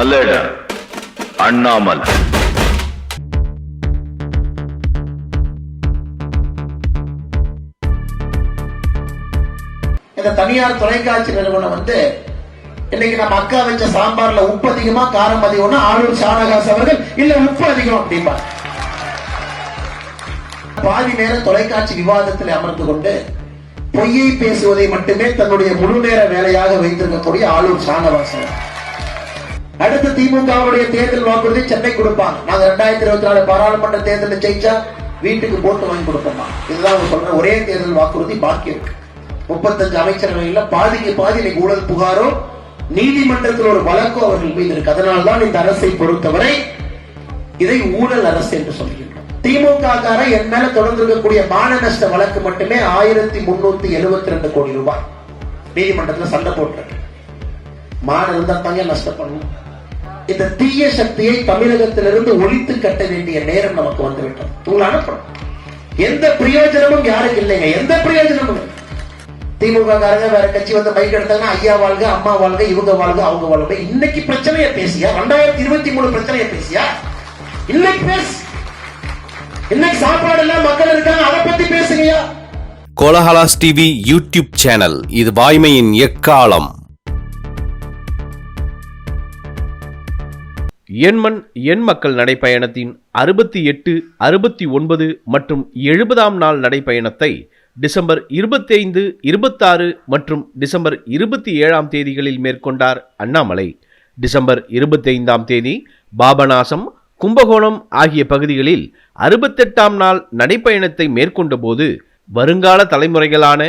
மலட அண்ணாமலை. இந்த தனியார் தொலைக்காட்சி நிறுவனம் இன்னைக்கு நம்ம அக்கா வச்ச சாம்பார்ல உப்பு அதிகமா காரம் அதிகம்னா ஆளுநர் ஷானகாஸ் அவர்கள் இல்ல உப்பு அதிகம் அப்படிம்பா. பாதி நேரம் தொலைக்காட்சி விவாதத்தில் அமர்ந்து கொண்டு பொய்யை பேசுவதை மட்டுமே தன்னுடைய முழு நேர வேலையாக வைத்திருக்கக்கூடிய ஆளுநர் ஷானவாஸ். அடுத்த திமுகவுடைய தேர்தல் வாக்குறுதி சென்னை கொடுப்பாங்க. நாங்க 2024 பாராளுமன்ற தேர்தலில் ஜெயிச்சா வீட்டுக்கு போட்டு வாங்கி கொடுப்போமா, இதுதான் அவங்க சொல்ற ஒரே தேர்தல் வாக்குறுதி பாக்கி இருக்கு. 35 அமைச்சரவையில் பாதிக்கு பாதி இன்னைக்கு ஊழல் புகாரோ நீதிமன்றத்தில் ஒரு வழக்கோ அவர்கள் மீது இருக்கு. அதனால்தான் இந்த அரசை பொறுத்தவரை இதை ஊழல் அரசு என்று சொல்கிறோம். திமுக கார என் மேல தொடர்ந்து இருக்கக்கூடிய மான நஷ்ட வழக்கு மட்டுமே 1372 கோடி ரூபாய் நீதிமன்றத்தில் சண்டை போட்டு மான இருந்தா தாங்க நஷ்டப்படணும். இந்த தீய சக்தியை தமிழகத்திலிருந்து ஒழித்து கட்ட வேண்டிய நேரம் நமக்கு வந்துவிட்டது. உங்களை அனுப்பணும். எந்த பிரயோஜனமும் யாருக்கு இல்லைங்க, எந்த பிரயோஜனமும். திமுக காரங்க வேற கட்சி மைக் எடுத்தாங்கன்னா ஐயா வாழ்க, அம்மா வாழ்க, இவங்க வாழ்க, அவங்க வாழ்க. இன்னைக்கு பிரச்சனைய பேசியா, 2023 பிரச்சனைய பேசியா, இன்னைக்கு பேசு. இன்னைக்கு சாப்பாடு எல்லாம் மக்கள் இருக்காங்க, அதை பத்தி பேசுங்கயா. கோலஹலாஸ் டிவி யூடியூப் சேனல், இது வாய்மையின் எக்காலம். எண்மண் எண் மக்கள் நடைப்பயணத்தின் 68, 69 மற்றும் 70ஆம் நாள் நடைப்பயணத்தை டிசம்பர் 25, 26 மற்றும் டிசம்பர் 27ஆம் தேதிகளில் மேற்கொண்டார் அண்ணாமலை. டிசம்பர் 25ஆம் தேதி பாபநாசம், கும்பகோணம் ஆகிய பகுதிகளில் 68ஆம் நாள் நடைப்பயணத்தை மேற்கொண்ட போது வருங்கால தலைமுறைகளான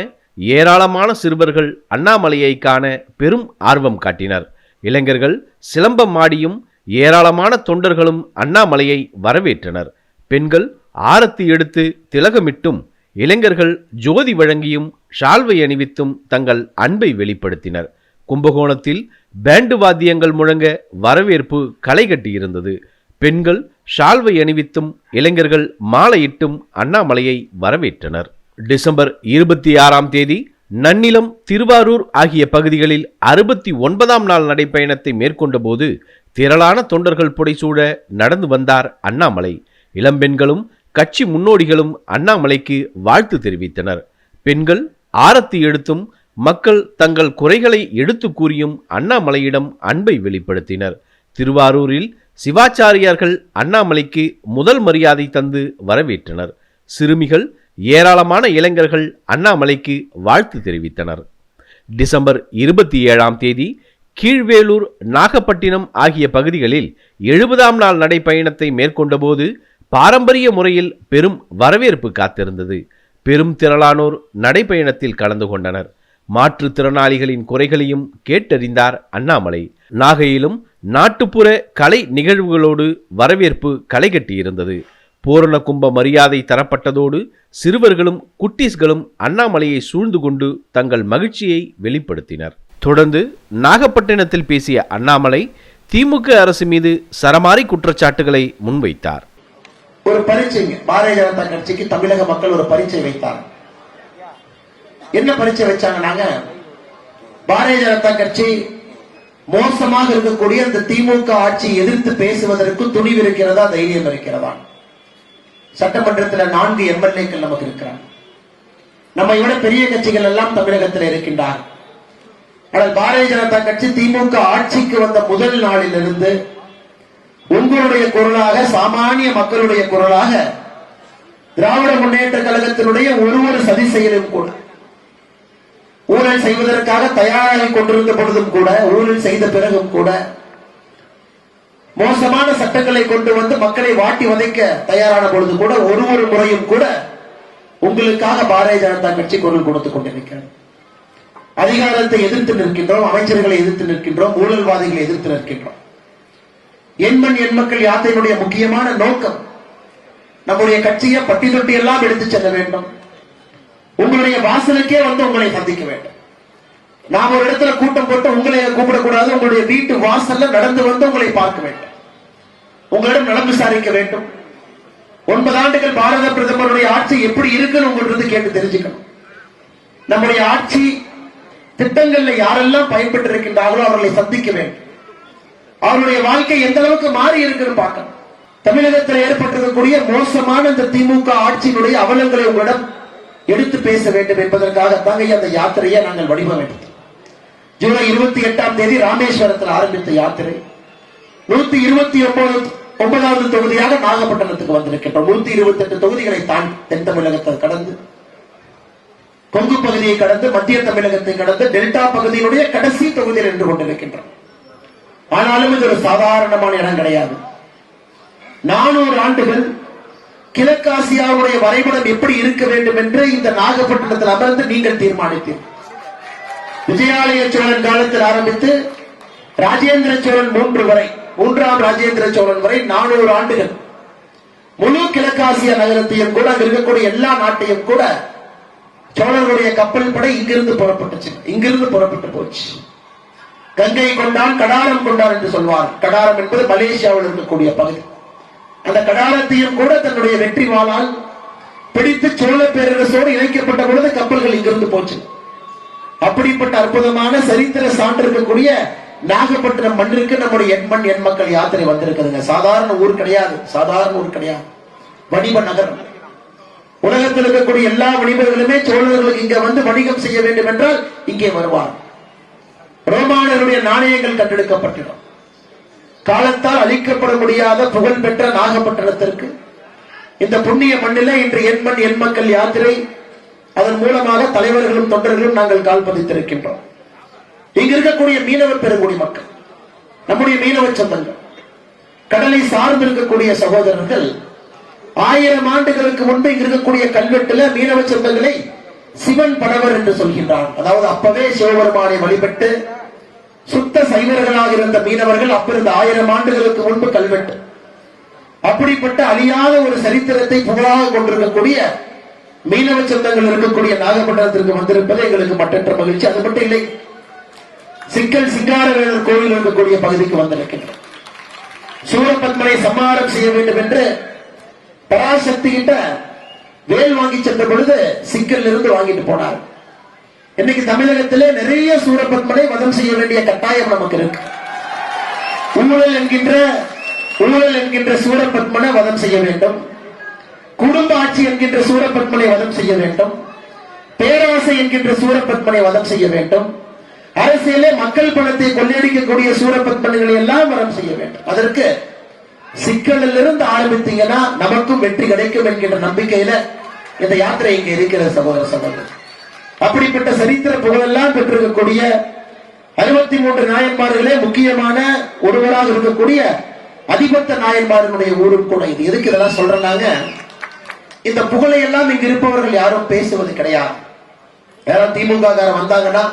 ஏராளமான சிறுவர்கள் அண்ணாமலையை காண பெரும் ஆர்வம் காட்டினர். இளைஞர்கள் சிலம்பம் ஆடியும் ஏராளமான தொண்டர்களும் அண்ணாமலையை வரவேற்றனர். பெண்கள் ஆரத்தி எடுத்து திலகமிட்டும், இளைஞர்கள் ஜோதி வழங்கியும் ஷால்வை அணிவித்தும் தங்கள் அன்பை வெளிப்படுத்தினர். கும்பகோணத்தில் பேண்டு வாத்தியங்கள் முழங்க வரவேற்பு களை கட்டியிருந்தது. பெண்கள் ஷால்வை அணிவித்தும் இளைஞர்கள் மாலையிட்டும் அண்ணாமலையை வரவேற்றனர். டிசம்பர் 26ஆம் தேதி நன்னிலம், திருவாரூர் ஆகிய பகுதிகளில் 69ஆம் நாள் நடைப்பயணத்தை மேற்கொண்ட போது திரளான தொண்டர்கள் புடைசூழ நடந்து வந்தார் அண்ணாமலை. இளம்பெண்களும் கட்சி முன்னோடிகளும் அண்ணாமலைக்கு வாழ்த்து தெரிவித்தனர். பெண்கள் ஆரத்தி எடுத்தும் மக்கள் தங்கள் குறைகளை எடுத்து கூறியும் அண்ணாமலையிடம் அன்பை வெளிப்படுத்தினர். திருவாரூரில் சிவாச்சாரியார்கள் அண்ணாமலைக்கு முதல் மரியாதை தந்து வரவேற்றனர். சிறுமிகள், ஏராளமான இளைஞர்கள் அண்ணாமலைக்கு வாழ்த்து தெரிவித்தனர். டிசம்பர் 27ஆம் தேதி கீழ்வேலூர், நாகப்பட்டினம் ஆகிய பகுதிகளில் 70ஆம் நாள் நடைப்பயணத்தை மேற்கொண்ட போது பாரம்பரிய முறையில் பெரும் வரவேற்பு காத்திருந்தது. பெரும் திரளானோர் நடைப்பயணத்தில் கலந்து கொண்டனர். மாற்றுத்திறனாளிகளின் குறைகளையும் கேட்டறிந்தார் அண்ணாமலை. நாகையிலும் நாட்டுப்புற கலை நிகழ்வுகளோடு வரவேற்பு களை கட்டியிருந்தது. பூரண கும்ப மரியாதை தரப்பட்டதோடு சிறுவர்களும் குட்டீஸ்களும் அண்ணாமலையை சூழ்ந்து கொண்டு தங்கள் மகிழ்ச்சியை வெளிப்படுத்தினர். தொடர்ந்து நாகப்பட்டினத்தில் பேசிய அண்ணாமலை திமுக அரசு மீது சரமாரி குற்றச்சாட்டுகளை முன்வைத்தார். ஒரு பரீட்சை பாரதிய ஜனதா கட்சிக்கு தமிழக மக்கள் ஒரு பரீட்சை வைத்தார். என்ன பரீட்சை வச்சாங்க? நாங்க பாரதிய ஜனதா கட்சி மோசமாக இருக்கக்கூடிய அந்த திமுக ஆட்சியை எதிர்த்து பேசுவதற்கு துணிவு இருக்கிறதா, தைரியம் இருக்கிறதா? சட்டமன்றத்தில் 4 எம்எல்ஏக்கள் நமக்கு இருக்கிறார். நம்மை விட பெரிய கட்சிகள் எல்லாம் தமிழகத்தில் இருக்கின்றார். ஆனால் பாரதிய ஜனதா கட்சி திமுக ஆட்சிக்கு வந்த முதல் நாளிலிருந்து உங்களுடைய குரலாக, சாமானிய மக்களுடைய குரலாக, திராவிட முன்னேற்ற கழகத்தினுடைய ஒரு சதி செயலும் கூட, ஊழல் செய்வதற்காக தயாராகி கொண்டிருந்த பொழுதும் கூட, ஊழல் செய்த பிறகும் கூட, மோசமான சட்டங்களை கொண்டு வந்து மக்களை வாட்டி வதைக்க தயாரான பொழுது கூட, ஒரு முறையும் கூட உங்களுக்காக பாரதிய ஜனதா கட்சி குரல் கொடுத்துக் கொண்டிருக்கிறது. அதிகாரத்தை எதிர்த்து நிற்கின்றோம், அமைச்சர்களை எதிர்த்து நிற்கின்றோம், ஊழல்வாதிகளை எதிர்த்து நிற்கின்றோம். எண்மண் எண் மக்கள் யாத்திரையினுடைய முக்கியமான நோக்கம் நம்முடைய கட்சியை பட்டி தொட்டி எல்லாம் எடுத்து செல்ல வேண்டும். உங்களுடைய வாசலுக்கே வந்து உங்களை சந்திக்க வேண்டும். நாம் ஒரு இடத்துல கூட்டம் போட்டு உங்களை கூப்பிடக்கூடாது. உங்களுடைய வீட்டு வாசல்ல நடந்து வந்து உங்களை பார்க்க வேண்டும். உங்களிடம் நலம் விசாரிக்க வேண்டும். 9 ஆண்டுகள் பாரத பிரதமருடைய ஆட்சி எப்படி இருக்குன்னு உங்களிருந்து கேட்டு தெரிஞ்சுக்கணும். நம்முடைய ஆட்சி திட்டங்கள்ல யாரெல்லாம் பயன்பட்டு இருக்கின்றார்களோ அவர்களை சந்திக்க வேண்டும். அவருடைய வாழ்க்கை எந்த அளவுக்கு மாறி இருக்குன்னு பார்க்கணும். தமிழகத்தில் ஏற்பட்டிருக்கக்கூடிய மோசமான இந்த திமுக ஆட்சியினுடைய அவலங்களை உங்களிடம் எடுத்து பேச வேண்டும் என்பதற்காகத்தாங்க அந்த யாத்திரையை நாங்கள் வடிவமைத்தோம். ஜூலை 28ஆம் தேதி ராமேஸ்வரத்தில் ஆரம்பித்த யாத்திரை 129வது தொகுதியாக நாகப்பட்டினத்துக்கு வந்திருக்கின்றோம். 128 தொகுதிகளை தாண்டி தென் தமிழகத்தை கடந்து, கொங்கு பகுதியை கடந்து, மத்திய தமிழகத்தை கடந்து, டெல்டா பகுதியினுடைய கடைசி தொகுதியில் நின்று கொண்டிருக்கின்றோம். ஆனாலும் இது ஒரு சாதாரணமான இடம் கிடையாது. 400 ஆண்டுகள் கிழக்காசியாவுடைய வரைபடம் எப்படி இருக்க வேண்டும் என்று இந்த நாகப்பட்டினத்தில் அமர்ந்து நீங்கள் தீர்மானித்தீர்கள். விஜயாலய சோழன் காலத்தில் ஆரம்பித்து ராஜேந்திர சோழன் 3 வரை, 3ஆம் ராஜேந்திர சோழன் வரை 400 ஆண்டுகள் முழு கிழக்காசிய நகரத்தையும் கூட, அங்க இருக்கக்கூடிய எல்லா நாட்டையும் கூட சோழர்களுடைய கப்பல் படை இங்கிருந்து புறப்பட்டுச்சு, இங்கிருந்து புறப்பட்டு போச்சு. கங்கை கொண்டான் கடாரம் கொண்டான் என்று சொல்வார். கடாரம் என்பது மலேசியாவில் இருக்கக்கூடிய பகுதி. அந்த கடாரத்தையும் கூட தன்னுடைய வெற்றி வாளால் பிடித்து சோழ பேரரசோடு இணைக்கப்பட்ட பொழுது கப்பல்கள் இங்கிருந்து போச்சு. அப்படிப்பட்ட அற்புதமான சரித்திர சான்று இருக்கக்கூடிய நாகப்பட்டினம் மண்ணிற்கு நம்முடைய எண்மண் எண் மக்கள் யாத்திரை வந்திருக்குதுங்க. சாதாரண ஊர் கிடையாது, சாதாரண ஊர் கிடையாது, வணிக நகரம். உலகத்தில் இருக்கக்கூடிய எல்லா வணிகர்களுமே சோழர்களுக்கு இங்க வந்து வணிகம் செய்ய வேண்டும் என்றால் இங்கே வருவார். ரோமானருடைய நாணயங்கள் கண்டெடுக்கப்பட்டிடும். காலத்தால் அழிக்கப்பட முடியாத புகழ்பெற்ற நாகப்பட்டினத்திற்கு இந்த புண்ணிய மண்ணில இன்று எண்மண் எண் மக்கள் யாத்திரை, அதன் மூலமாக தலைவர்களும் தொண்டர்களும் நாங்கள் கால் பதித்திருக்கின்றோம். இங்கு இருக்கக்கூடிய மீனவர் பெருங்குடி மக்கள், நம்முடைய மீனவ சொந்தங்கள், கடலை சார்ந்து இருக்கக்கூடிய சகோதரர்கள் 1000 ஆண்டுகளுக்கு முன்பு இங்கு இருக்கக்கூடிய கல்வெட்டுல மீனவ சொந்தங்களை சிவன் படவர் என்று சொல்கின்றார். அதாவது அப்பவே சிவபெருமானை வழிபட்டு சுத்த சைவர்களாக இருந்த மீனவர்கள் அப்பிருந்த 1000 ஆண்டுகளுக்கு முன்பு கல்வெட்டு. அப்படிப்பட்ட அழியாத ஒரு சரித்திரத்தை புகழாக கொண்டிருக்கக்கூடிய மீனவ சொந்தங்கள் இருக்கக்கூடிய நாகப்பட்டினத்திற்கு வந்திருப்பது எங்களுக்கு மற்றற்ற மகிழ்ச்சி. அது மட்டும் இல்லை, சிக்கல் சிங்காரவேலர் கோவில் இருக்கக்கூடிய பகுதிக்கு வந்திருக்கின்றோம். சூரபத்மனை சம்மாரம் செய்ய வேண்டும் என்று பராசக்தி கிட்ட வேல் வாங்கி சென்ற பொழுது சிக்கல் இருந்து வாங்கிட்டு போனார். இன்னைக்கு தமிழகத்திலே நிறைய சூரபத்மனை வதம் செய்ய வேண்டிய கட்டாயம் நமக்கு இருக்கு. ஊழல் என்கின்ற சூரபத்மனை வதம் செய்ய வேண்டும், குடும்ப ஆட்சி என்கின்ற சூரபத்மனை வதம் செய்ய வேண்டும், பேராசை என்கின்ற சூரபத்மனை வதம் செய்ய வேண்டும், அரசியலே மக்கள் பணத்தை கொள்ளையடிக்கக்கூடிய சூரபத்மன்களை எல்லாம் வதம் செய்ய வேண்டும். அதற்கு சிக்கலில் இருந்து ஆரம்பித்தீங்கன்னா நமக்கும் வெற்றி கிடைக்கும் என்கின்ற நம்பிக்கையில இந்த யாத்திரை இங்க இருக்கிற சகோதர சகோதரர். அப்படிப்பட்ட சரித்திர புகழெல்லாம் பெற்றிருக்கக்கூடிய 63 நாயன்மார்களே முக்கியமான ஒருவராக இருக்கக்கூடிய அதிபத்த நாயன்மாரனுடைய ஊரும் கூட இது. எதுக்கு இதெல்லாம் சொல்றாங்க? இந்த புகழை எல்லாம் இங்கு இருப்பவர்கள் யாரும் பேசுவது கிடையாது. யாரும் திமுக வந்தாங்கன்னா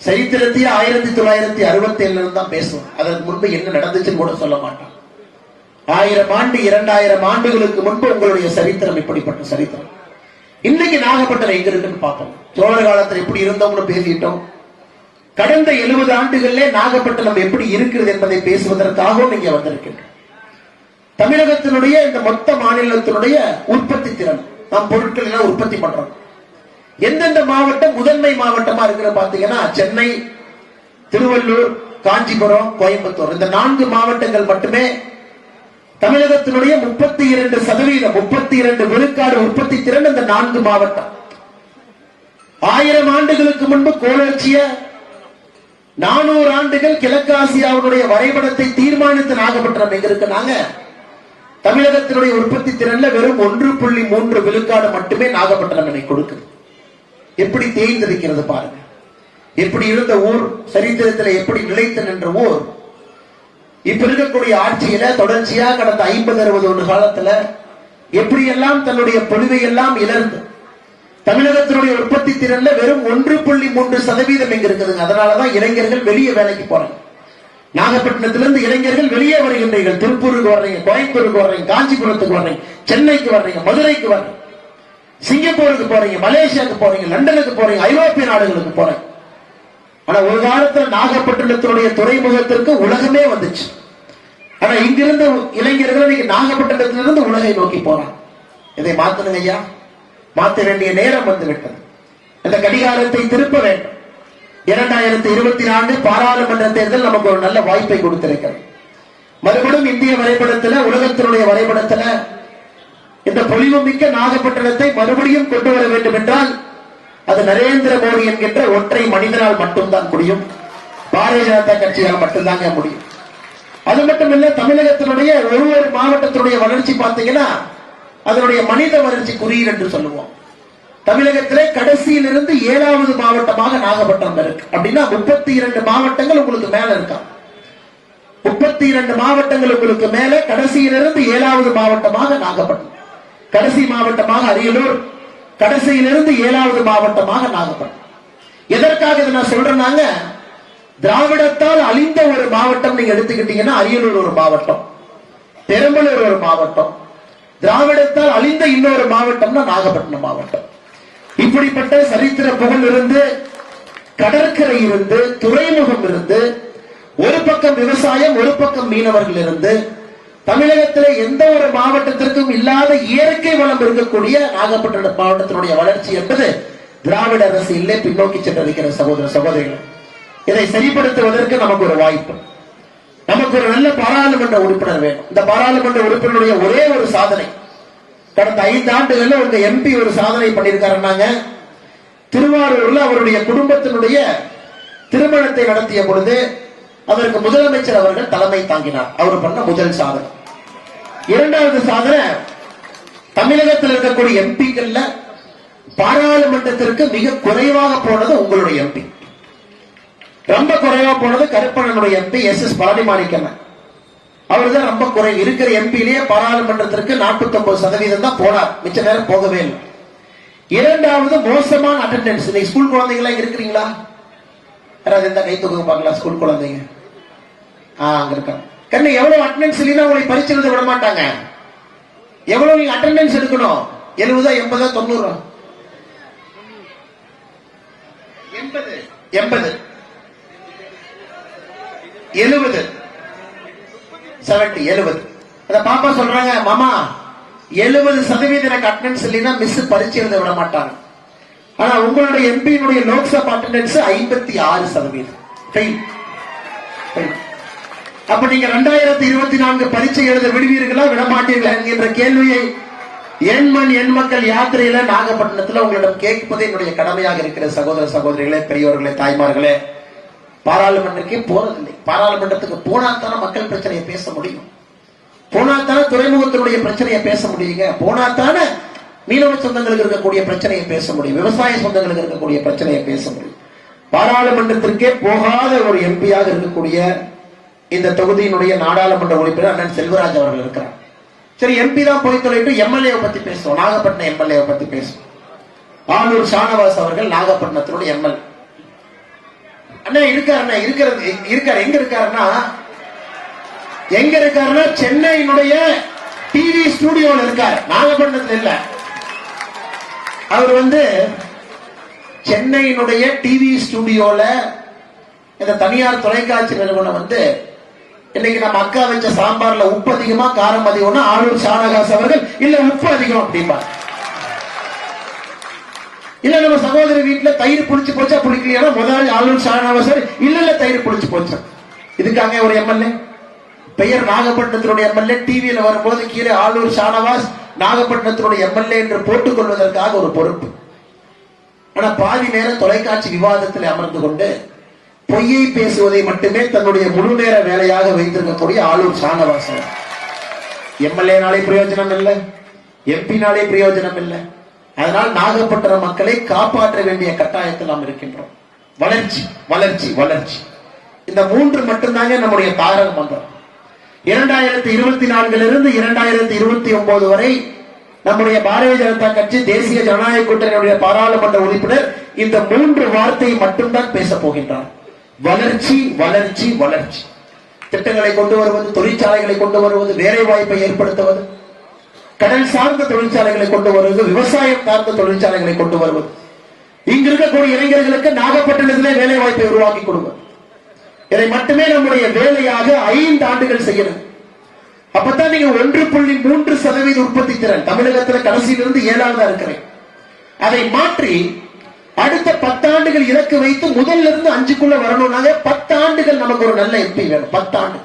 சரித்திரத்தையே 1967 தான் பேசுவோம். அதற்கு முன்பு என்ன நடந்துச்சுன்னு கூட சொல்ல மாட்டான். 1000 ஆண்டு 2000 ஆண்டுகளுக்கு முன்பு உங்களுடைய சரித்திரம் இப்படிப்பட்ட சரித்திரம். இன்னைக்கு நாகப்பட்டினம் எங்க இருக்குன்னு பார்ப்போம். சோழர் காலத்தில் எப்படி இருந்தோம்னு பேசிட்டோம். கடந்த 70 ஆண்டுகளிலே நாகப்பட்டினம் எப்படி இருக்கிறது என்பதை பேசுவதற்காகவும் நீங்க வந்திருக்கின்றோம். தமிழகத்தினுடைய இந்த மொத்த மாநிலத்தினுடைய உற்பத்தி திறன், நாம் பொருட்கள் எல்லாம் உற்பத்தி பண்றோம். எந்தெந்த மாவட்டம் முதன்மை மாவட்டமா இருக்கிற பாத்தீங்கன்னா சென்னை, திருவள்ளூர், காஞ்சிபுரம், கோயம்புத்தூர், இந்த 4 மாவட்டங்கள் மட்டுமே தமிழகத்தினுடைய 32% 32 விழுக்காடு உற்பத்தி திறன் இந்த 4 மாவட்டம். 1000 ஆண்டுகளுக்கு முன்பு கோலோச்சிய 400 ஆண்டுகள் கிழக்காசியாவுடைய வரைபடத்தை தீர்மானித்த நாகப்பட்டினம் எங்க இருக்குனாங்க. தமிழகத்தினுடைய உற்பத்தி திறன்ல வெறும் 1.3 விழுக்காடு மட்டுமே நாகப்பட்டினம் என்னை கொடுக்குது. எப்படி தேய்ந்திருக்கிறது பாருங்க. எப்படி இருந்த ஊர் சரித்திரத்தில் எப்படி நிலைத்து நின்ற ஊர் இப்ப இருக்கக்கூடிய ஆட்சியில தொடர்ச்சியா கடந்த 50-60 காலத்துல எப்படியெல்லாம் தன்னுடைய பொலிவை எல்லாம் இழந்து தமிழகத்தினுடைய உற்பத்தி திறன்ல வெறும் 1.3% எங்க இருக்குதுங்க. அதனாலதான் இளைஞர்கள் வெளியே வேலைக்கு போறாங்க. நாகப்பட்டினத்திலிருந்து இளைஞர்கள் வெளியே வருகின்றீர்கள். திருப்பூருக்கு வர்றீங்க, கோயம்புத்தூருக்கு வர்றீங்க, காஞ்சிபுரத்துக்கு வர்றீங்க, சென்னைக்கு வர்றீங்க, மதுரைக்கு வர்றீங்க, சிங்கப்பூருக்கு போறீங்க, மலேசியாவுக்கு போறீங்க, லண்டனுக்கு போறீங்க, ஐரோப்பிய நாடுகளுக்கு போறீங்க. ஆனா ஒரு காலத்துல நாகப்பட்டினத்தினுடைய துறைமுகத்திற்கு உலகமே வந்துச்சு. ஆனா இங்கிருந்த இளைஞர்கள் இன்னைக்கு நாகப்பட்டினத்திலிருந்து உலகை நோக்கி போறாங்க. இதை மாத்தணுங்க ஐயா, மாற்ற வேண்டிய நேரம் வந்து விட்டது. இந்த கடிகாரத்தை திருப்ப வேண்டும். 2024 பாராளுமன்ற தேர்தல் நமக்கு ஒரு நல்ல வாய்ப்பை கொடுத்திருக்கிறது. மறுபடியும் இந்திய வரைபடத்தில், உலகத்தினுடைய வரைபடத்தில் இந்த பொலிவு மிக்க நாகப்பட்டினத்தை மறுபடியும் கொண்டு வர வேண்டும் என்றால் அது நரேந்திர மோடி என்கின்ற ஒற்றை மனிதனால் மட்டும்தான் முடியும். பாரதிய ஜனதா கட்சியால் மட்டும்தாங்க முடியும். அது மட்டுமில்ல, தமிழகத்தினுடைய ஒவ்வொரு மாவட்டத்தினுடைய வளர்ச்சி பார்த்தீங்கன்னா அதனுடைய மனித வளர்ச்சி குறியீடு என்று சொல்லுவோம். தமிழகத்திலே கடைசியிலிருந்து 7வது மாவட்டமாக நாகப்பட்டினம் இருக்கு. அப்படின்னா 32 மாவட்டங்கள் உங்களுக்கு மேல இருக்கா. 32 மாவட்டங்கள் உங்களுக்கு மேல, கடைசியிலிருந்து 7வது மாவட்டமாக நாகப்பட்டினம், கடைசி மாவட்டமாக அரியலூர், கடைசியிலிருந்து 7வது மாவட்டமாக நாகப்பட்டினம். எதற்காக இதை நான் சொல்றேன்னாங்க, திராவிடத்தால் அழிந்த ஒரு மாவட்டம் நீங்க எடுத்துக்கிட்டீங்கன்னா அரியலூர் ஒரு மாவட்டம், பெரம்பலூர் ஒரு மாவட்டம். திராவிடத்தால் அழிந்த இன்னொரு மாவட்டம்னா நாகப்பட்டினம் மாவட்டம். இப்படிப்பட்ட சரித்திர புகழ் இருந்து, கடற்கரை இருந்து, துறைமுகம் இருந்து, ஒரு பக்கம் விவசாயம், ஒரு பக்கம் மீனவர்கள் இருந்து, தமிழகத்திலே எந்த ஒரு மாவட்டத்திற்கும் இல்லாத இயற்கை வளம் இருக்கக்கூடிய நாகப்பட்டினம் மாவட்டத்தினுடைய வளர்ச்சி என்பது திராவிட அரசியலே பின்னோக்கி சென்றிருக்கிற சகோதர சகோதரிகள். இதை சரிப்படுத்துவதற்கு நமக்கு ஒரு வாய்ப்பு, நமக்கு ஒரு நல்ல பாராளுமன்ற உறுப்பினர் வேணும். இந்த பாராளுமன்ற உறுப்பினருடைய ஒரே ஒரு சாதனை, கடந்த 5 ஆண்டுகள்ல உங்க எம்பி ஒரு சாதனை பண்ணியிருக்காருன்னாங்க, திருவாரூர்ல அவருடைய குடும்பத்தினுடைய திருமணத்தை நடத்திய பொழுது அதற்கு முதலமைச்சர் அவர்கள் தலைமை தாங்கினார். அவர் பண்ண முதல் சாதனை. 2வது சாதனை, தமிழகத்தில் இருக்கக்கூடிய எம்பிக்கள்ல பாராளுமன்றத்திற்கு மிக குறைவாக போனது உங்களுடைய எம்பி. ரொம்ப குறைவா போனது கருப்பண்ணனுடைய எம்பி எஸ்.எஸ். பழனிமாணிக்கம். அவர் தான் ரொம்ப குறை. இருக்கிற எம்பியிலேயே பாராளுமன்றத்திற்கு 49% தான் போனார், மிச்ச நேரம் போகவே இல்லை. 2வது மோசமான அட்டெண்டன்ஸ். நீங்க ஸ்கூல் குழந்தைங்களா இருக்கிறீங்களா? யாராவது எந்த கை தூக்க பார்க்கலாம்? ஸ்கூல் குழந்தைங்க அங்க இருக்காங்க. கண்ணு எவ்வளவு அட்டெண்டன்ஸ் இல்லைன்னா உங்களை பரிசு எழுத விட மாட்டாங்க. எவ்வளவு நீங்க அட்டெண்டன்ஸ் எடுக்கணும்? 70, 80, 90, 80, 70, 70. அந்த பாப்பா சொல்றாங்க, மாமா 70% எனக்கு அட்டெண்டன்ஸ் இல்லைன்னா மிஸ் பரிசு எழுத விட மாட்டாங்க. ஆனா உங்களுடைய எம்பியினுடைய லோக்சபா அட்டெண்டன்ஸ் 56%. அப்ப நீங்க 2024 பரீட்சை எழுத விடுவீர்களா, விடமாட்டீர்களா என்கின்ற கேள்வியை எண் மக்கள் யாத்திரையில நாகப்பட்டினத்துல உங்களிடம் கேட்பது என்னுடைய கடமையாக இருக்கிற சகோதர சகோதரிகளே, பெரியோர்களே, தாய்மார்களே. பாராளுமன்றத்துக்கே போறதில்லை. பாராளுமன்றத்துக்கு போனால்தானே மக்கள் பிரச்சனையை பேச முடியும், போனால்தானே துறைமுகத்தினுடைய பிரச்சனையை பேச முடியுங்க, போனால்தானே மீனவ சொந்தங்களுக்கு இருக்கக்கூடிய பிரச்சனையை பேச முடியும், விவசாய சொந்தங்களுக்கு இருக்கக்கூடிய பிரச்சனையை பேச முடியும். பாராளுமன்றத்திற்கே போகாத ஒரு எம்பியாக இருக்கக்கூடிய இந்த தொகுதியினுடைய நாடாளுமன்ற உறுப்பினர் அண்ணன் செல்வராஜ் அவர்கள் இருக்கிறார். சரி, எம்பி தான் போய் தொலைட்டு எம்எல்ஏ பத்தி பேசுவோம். நாகப்பட்டினம் எம்எல்ஏ பத்தி பேசுவோம். ஆளூர் ஷானவாஸ் அவர்கள் நாகப்பட்டினத்தினுடைய எம்எல்ஏ. அண்ணா இருக்காரு, எங்க இருக்காருன்னா சென்னையினுடைய டிவி ஸ்டுடியோல இருக்காரு, நாகப்பட்டினத்தில் இல்ல. அவர் சென்னையினுடைய டிவி ஸ்டுடியோல இந்த தனியார் தொலைக்காட்சி நிறுவனம் இன்னைக்கு நம்ம அக்கா வச்ச சாம்பார்ல உப்பு அதிகமா காரம் அதிகம்னா ஆளூர் ஷானவாஸ் அவர்கள் இல்ல உப்பு அதிகம் அப்படின்பா. இல்ல நம்ம சகோதரி வீட்டுல தயிர் புளிச்சு போச்சா புளிக்கலையா முதலாளி ஆளூர் ஷானவாஸ் இல்ல தயிர் புளிச்சு போச்சா. இதுக்காக ஒரு எம்எல்ஏ பெயர் நாகப்பட்டினத்தினுடைய எம்எல்ஏ டிவியில வரும்போது கீழே ஆளூர் ஷானவாஸ் நாகப்பட்டினத்தினுடைய எம்எல்ஏ என்று போட்டுக் கொள்வதற்காக ஒரு பொறுப்பு. ஆனா பாதி நேரம் தொலைக்காட்சி விவாதத்தில் அமர்ந்து கொண்டு பொய்யை பேசுவதை மட்டுமே தன்னுடைய முழு நேர வேலையாக வைத்திருக்கக்கூடிய ஆளூர் ஷானவாஸ் எம்எல்ஏ நாளே பிரயோஜனம் இல்லை, எம்பி நாளே பிரயோஜனம் இல்லை. அதனால் நாகப்பட்டினம் மக்களை காப்பாற்ற வேண்டிய கட்டாயத்தில் நாம் இருக்கின்றோம். வளர்ச்சி வளர்ச்சி வளர்ச்சி, இந்த 3 மட்டும்தாங்க நம்முடைய தாரக மந்திரம். 2024 2029 வரை நம்முடைய பாரதிய ஜனதா கட்சி தேசிய ஜனநாயக கூட்டணியுடைய பாராளுமன்ற உறுப்பினர் இந்த 3 வார்த்தையை மட்டும்தான் பேச போகின்றார். வளர்ச்சி வளர்ச்சி வளர்ச்சி. திட்டங்களை கொண்டு வருவது, தொழிற்சாலைகளை கொண்டு வருவது, வேலை வாய்ப்பை ஏற்படுத்துவது, கடல் சார்ந்த தொழிற்சாலைகளை கொண்டு வருவது, விவசாயம் சார்ந்த தொழிற்சாலைகளை கொண்டு வருவது, இங்க இருக்கக்கூடிய இளைஞர்களுக்கு நாகப்பட்டினத்திலே வேலை வாய்ப்பை உருவாக்கி கொடுப்பது. இதை மட்டுமே நம்முடைய வேலையாக 5 ஆண்டுகள் செய்யணும். அப்பதான் நீங்க 1.3% உற்பத்தி திறன் தமிழகத்தில் கடைசியிலிருந்து 7ஆவதா இருக்கிறேன். அதை மாற்றி அடுத்த 10 ஆண்டுகள் இலக்கு வைத்து முதல்ல இருந்து 5க்குள்ள வரணும்னாங்க 10 ஆண்டுகள் நமக்கு ஒரு நல்ல எம்பி வேணும். 10 ஆண்டு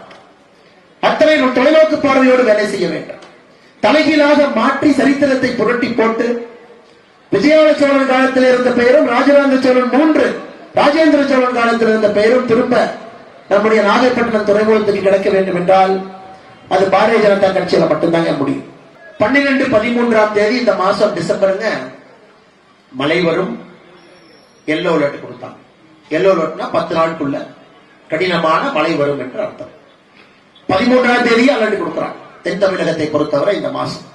அத்தனை தொலைநோக்கு பார்வையோடு வேலை செய்ய வேண்டும். தலைகீழாக மாற்றி சரித்திரத்தை புரட்டி போட்டு விஜயால சோழன் காலத்தில் இருந்த பெயரும் ராஜராஜ சோழன் 3 ராஜேந்திர சோழன் காலத்தில் இருந்த பெயரும் திரும்ப நம்முடைய நாகப்பட்டினம் துறைமுகத்துக்கு கிடைக்க வேண்டும் என்றால் அது பாரதிய ஜனதா கட்சியில மட்டும்தாங்க முடியும். 12-13ஆம் தேதி இந்த மாசம் டிசம்பருங்க மழை வரும். எல்லோ அலர்ட் கொடுத்தாங்க. எல்லோ அலர்ட்னா 10 நாளுக்குள்ள கடினமான மழை வரும் என்று அர்த்தம். 13ஆம் தேதி அலர்ட் கொடுக்கிறாங்க தென் தமிழகத்தை பொறுத்தவரை. இந்த மாசம்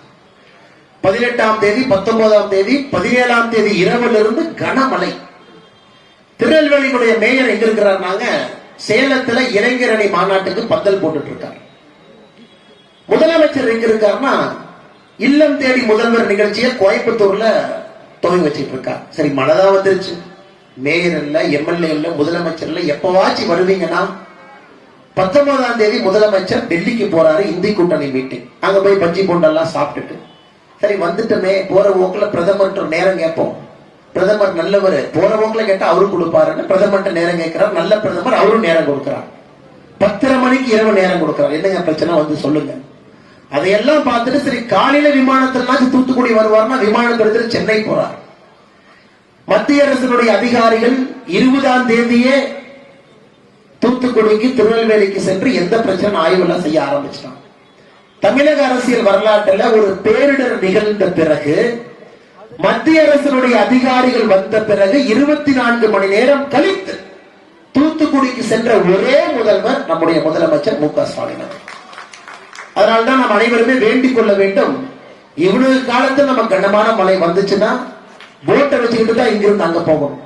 18ஆம் தேதி 19ஆம் தேதி 17ஆம் தேதி இரவிலிருந்து கனமழை. திருநெல்வேலியுடைய மேயர் எங்க இருக்கிறார்னாங்க சேலத்துல இளைஞரணி மாநாட்டுக்கு பந்தல் போட்டுட்டு இருக்காரு. முதலமைச்சர் எங்க இருக்காருன்னா இல்லம் தேடி முதல்வர் நிகழ்ச்சியை கோயம்புத்தூர்ல துவங்கி வச்சிட்டு இருக்காரு. சரி, மழைதான் வந்துருச்சு, மேயர் இல்ல, எம்எல்ஏ இல்ல, முதலமைச்சர் இல்ல, எப்பவாச்சும் வருவீங்கன்னா 19ஆம் தேதி முதலமைச்சர் டெல்லிக்கு போறாரு. இந்தி கூட்டணி மீட்டிங். அங்க போய் பஜ்ஜி போண்டெல்லாம் சாப்பிட்டுட்டு சரி வந்துட்டுமே போற போக்குல பிரதமர் நேரம் கேட்போம். பிரதமர் நல்லவர், போற போக்குல கேட்டா அவரு கொடுப்பாருன்னு பிரதமர்கிட்ட நேரம் கேட்கிறார். நல்ல பிரதமர், அவரும் நேரம் கொடுக்கிறார். 10:30 மணிக்கு இரவு நேரம் கொடுக்கிறார். என்னங்க பிரச்சனை வந்து சொல்லுங்க. அதையெல்லாம் பார்த்துட்டு சரி காலையில விமானத்திலாம் தூத்துக்குடி வருவார்னா விமானம் எடுத்துட்டு சென்னை போறார். மத்திய அரசினுடைய அதிகாரிகள் 20ஆம் தேதியே தூத்துக்குடிக்கு திருநெல்வேலிக்கு சென்று எந்த பிரச்சனை ஆய்வெல்லாம் செய்ய ஆரம்பிச்சிட்டாங்க. தமிழக அரசியல் வரலாற்றில் ஒரு பேரிடர் நிகழ்ந்த பிறகு மத்திய அரசினுடைய அதிகாரிகள் வந்த பிறகு 24 மணி நேரம் கழித்து தூத்துக்குடிக்கு சென்ற ஒரே முதல்வர் நம்முடைய முதலமைச்சர் மு க ஸ்டாலின். அதனால்தான் நாம் அனைவருமே வேண்டிக் கொள்ள வேண்டும். இவ்வளவு காலத்தில் நம்ம கனமான மழை வந்துச்சுன்னா போட்டை வச்சுக்கிட்டு தான் இங்கிருந்து அங்க போகணும்.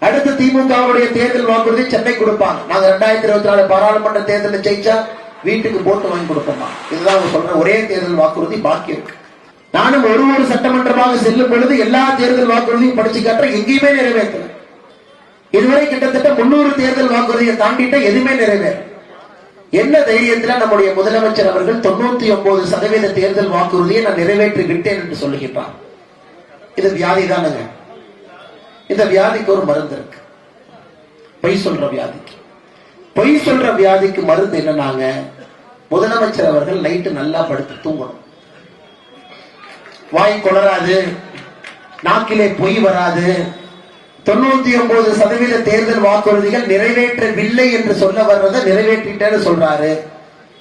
அடுத்த திமுகவுடைய தேர்தல் வாக்குறுதி சென்னை கொடுப்பாங்க. நாங்க 2024 பாராளுமன்ற தேர்தலில் ஜெயிச்சா வீட்டுக்கு போட்டு வாங்கி கொடுப்போம். இதுதான் சொல்ற ஒரே தேர்தல் வாக்குறுதி பாக்கி இருக்கு. நானும் ஒரு சட்டமன்றமாக செல்லும் பொழுது எல்லா தேர்தல் வாக்குறுதியும் படிச்சு காட்டுற எங்கேயுமே நிறைவேற்றல. இதுவரை கிட்டத்தட்ட 300 தேர்தல் வாக்குறுதியை தாண்டிட்ட எதுவுமே நிறைவேறும். என்ன தைரியத்துல நம்முடைய முதலமைச்சர் அவர்கள் 99% தேர்தல் வாக்குறுதியை நான் நிறைவேற்றி விட்டேன் என்று சொல்லுகின்றார். இது வியாதி தானுங்க. இந்த வியாதிக்கு ஒரு மருந்து இருக்கு. பொய் சொல்ற வியாதிக்கு. பொய் சொல்ற வியாதிக்கு மருந்து என்னன்னாங்க, முதலமைச்சர் அவர்கள் நைட்டு நல்லா படுத்து தூங்கணும். வாய் கொளராது, நாக்கிலே பொய் வராது. 99% தேர்தல் வாக்குறுதிகள் நிறைவேற்றவில்லை என்று சொல்ல வர்றதை நிறைவேற்றிட்டேன்னு சொல்றாரு.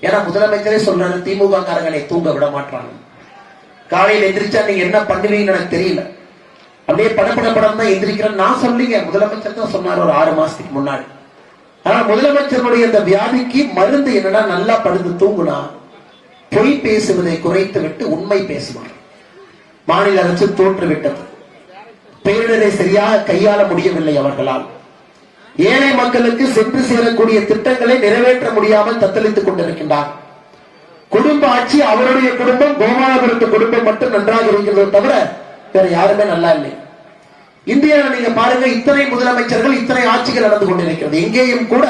ஏன்னா முதலமைச்சரே சொல்றாரு திமுக காரங்களை தூங்க விட மாட்டாங்க. காலையில் எந்திரிச்சா நீங்க என்ன பண்ணுவீங்கன்னு எனக்கு தெரியல, அப்படியே படம் தான் எந்திரிக்கிறேன் நான் சொல்லிங்க. முதலமைச்சர் தான் சொன்னார் ஒரு 6 மாசத்துக்கு முன்னாடி. ஆனா முதலமைச்சருடைய இந்த வியாதிக்கு மருந்து என்னன்னா நல்லா படுத்து தூங்குனா பொய் பேசுவதை குறைத்து விட்டு உண்மை பேசுவார். மாநில அரசு தோற்றுவிட்டது. பேரிடரை சரியாக கையாள முடியவில்லை அவர்களால். ஏழை மக்களுக்கு சென்று சேரக்கூடிய திட்டங்களை நிறைவேற்ற முடியாமல் தத்தளித்துக் கொண்டிருக்கின்றார். குடும்ப ஆட்சி அவருடைய குடும்பம், கோபாலபுரத்து குடும்பம் மட்டும் நன்றாக இருக்கிறதோ தவிர வேற யாருமே நல்லா இல்லை. இந்தியாவில் நீங்க பாருங்க, இத்தனை முதலமைச்சர்கள், இத்தனை ஆட்சிகள் நடந்து கொண்டிருக்கிறது. எங்கேயும் கூட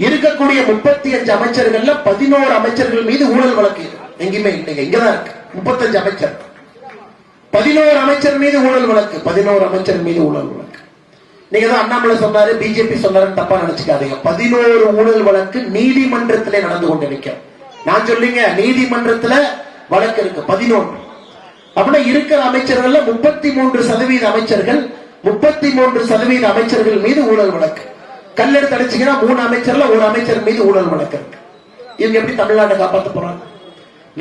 இருக்கக்கூடிய 35 அமைச்சர்கள்ல 11 அமைச்சர்கள் மீது ஊழல் வழக்கு எங்கேயுமே இல்லைங்க. இங்கதான் இருக்கு 35 அமைச்சர், 11 அமைச்சர் மீது ஊழல் வழக்கு, 11 அமைச்சர் மீது ஊழல் வழக்கு. நீங்க தான் அண்ணாமலை சொன்னாரு, பிஜேபி சொன்னாருன்னு தப்பா நினைச்சுக்காதீங்க. 11 ஊழல் வழக்கு நீதிமன்றத்திலே நடந்து கொண்டிருக்க. நான் சொல்லிங்க, நீதிமன்றத்துல வழக்கு இருக்கு 11. அப்படின்னா இருக்கிற அமைச்சர்கள் 33% அமைச்சர்கள், 33% அமைச்சர்கள் மீது ஊழல் வழக்கு. கல்லெடுத்து அடிச்சீங்கன்னா 3 அமைச்சர்ல 1 அமைச்சர் மீது ஊழல் வழக்கு இருக்கு. இவங்க எப்படி தமிழ்நாட்டை காப்பாற்ற போறாங்க?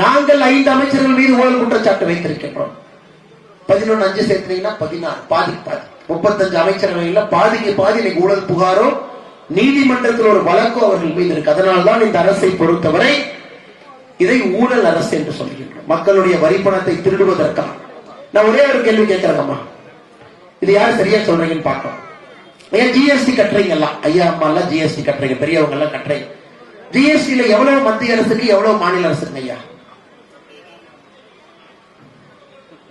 நாங்கள் 5 அமைச்சர்கள் மீது ஊழல் குற்றச்சாட்டு வைத்திருக்கின்றோம். 11 5 சேர்த்தீங்கன்னா 16, பாதி 35 அமைச்சரவையில் பாதிக்கு பாதி இன்னைக்கு ஊழல் புகாரோ நீதிமன்றத்தில் ஒரு வழக்கோ அவர்கள் மீது இருக்கு. அதனால்தான் இந்த அரசை பொறுத்தவரை இதை ஊழல் அரசு என்று சொல்கின்றோம். மக்களுடைய வரிப்பணத்தை திருடுவதற்காக. நான் ஒரே ஒரு கேள்வி கேட்கிறேங்கம்மா, இது யாரு சரியா சொல்றீங்கன்னு பார்க்கணும். ஏன் ஜிஎஸ்டி கட்டுறீங்களா? ஐயா அம்மா எல்லாம் ஜிஎஸ்டி கட்டுறீங்க, பெரியவங்க எல்லாம் கட்டுறீங்க. ஜிஎஸ்டியில எவ்வளவு மத்திய அரசுக்கு, எவ்வளவு மாநில அரசுக்கு ஐயா?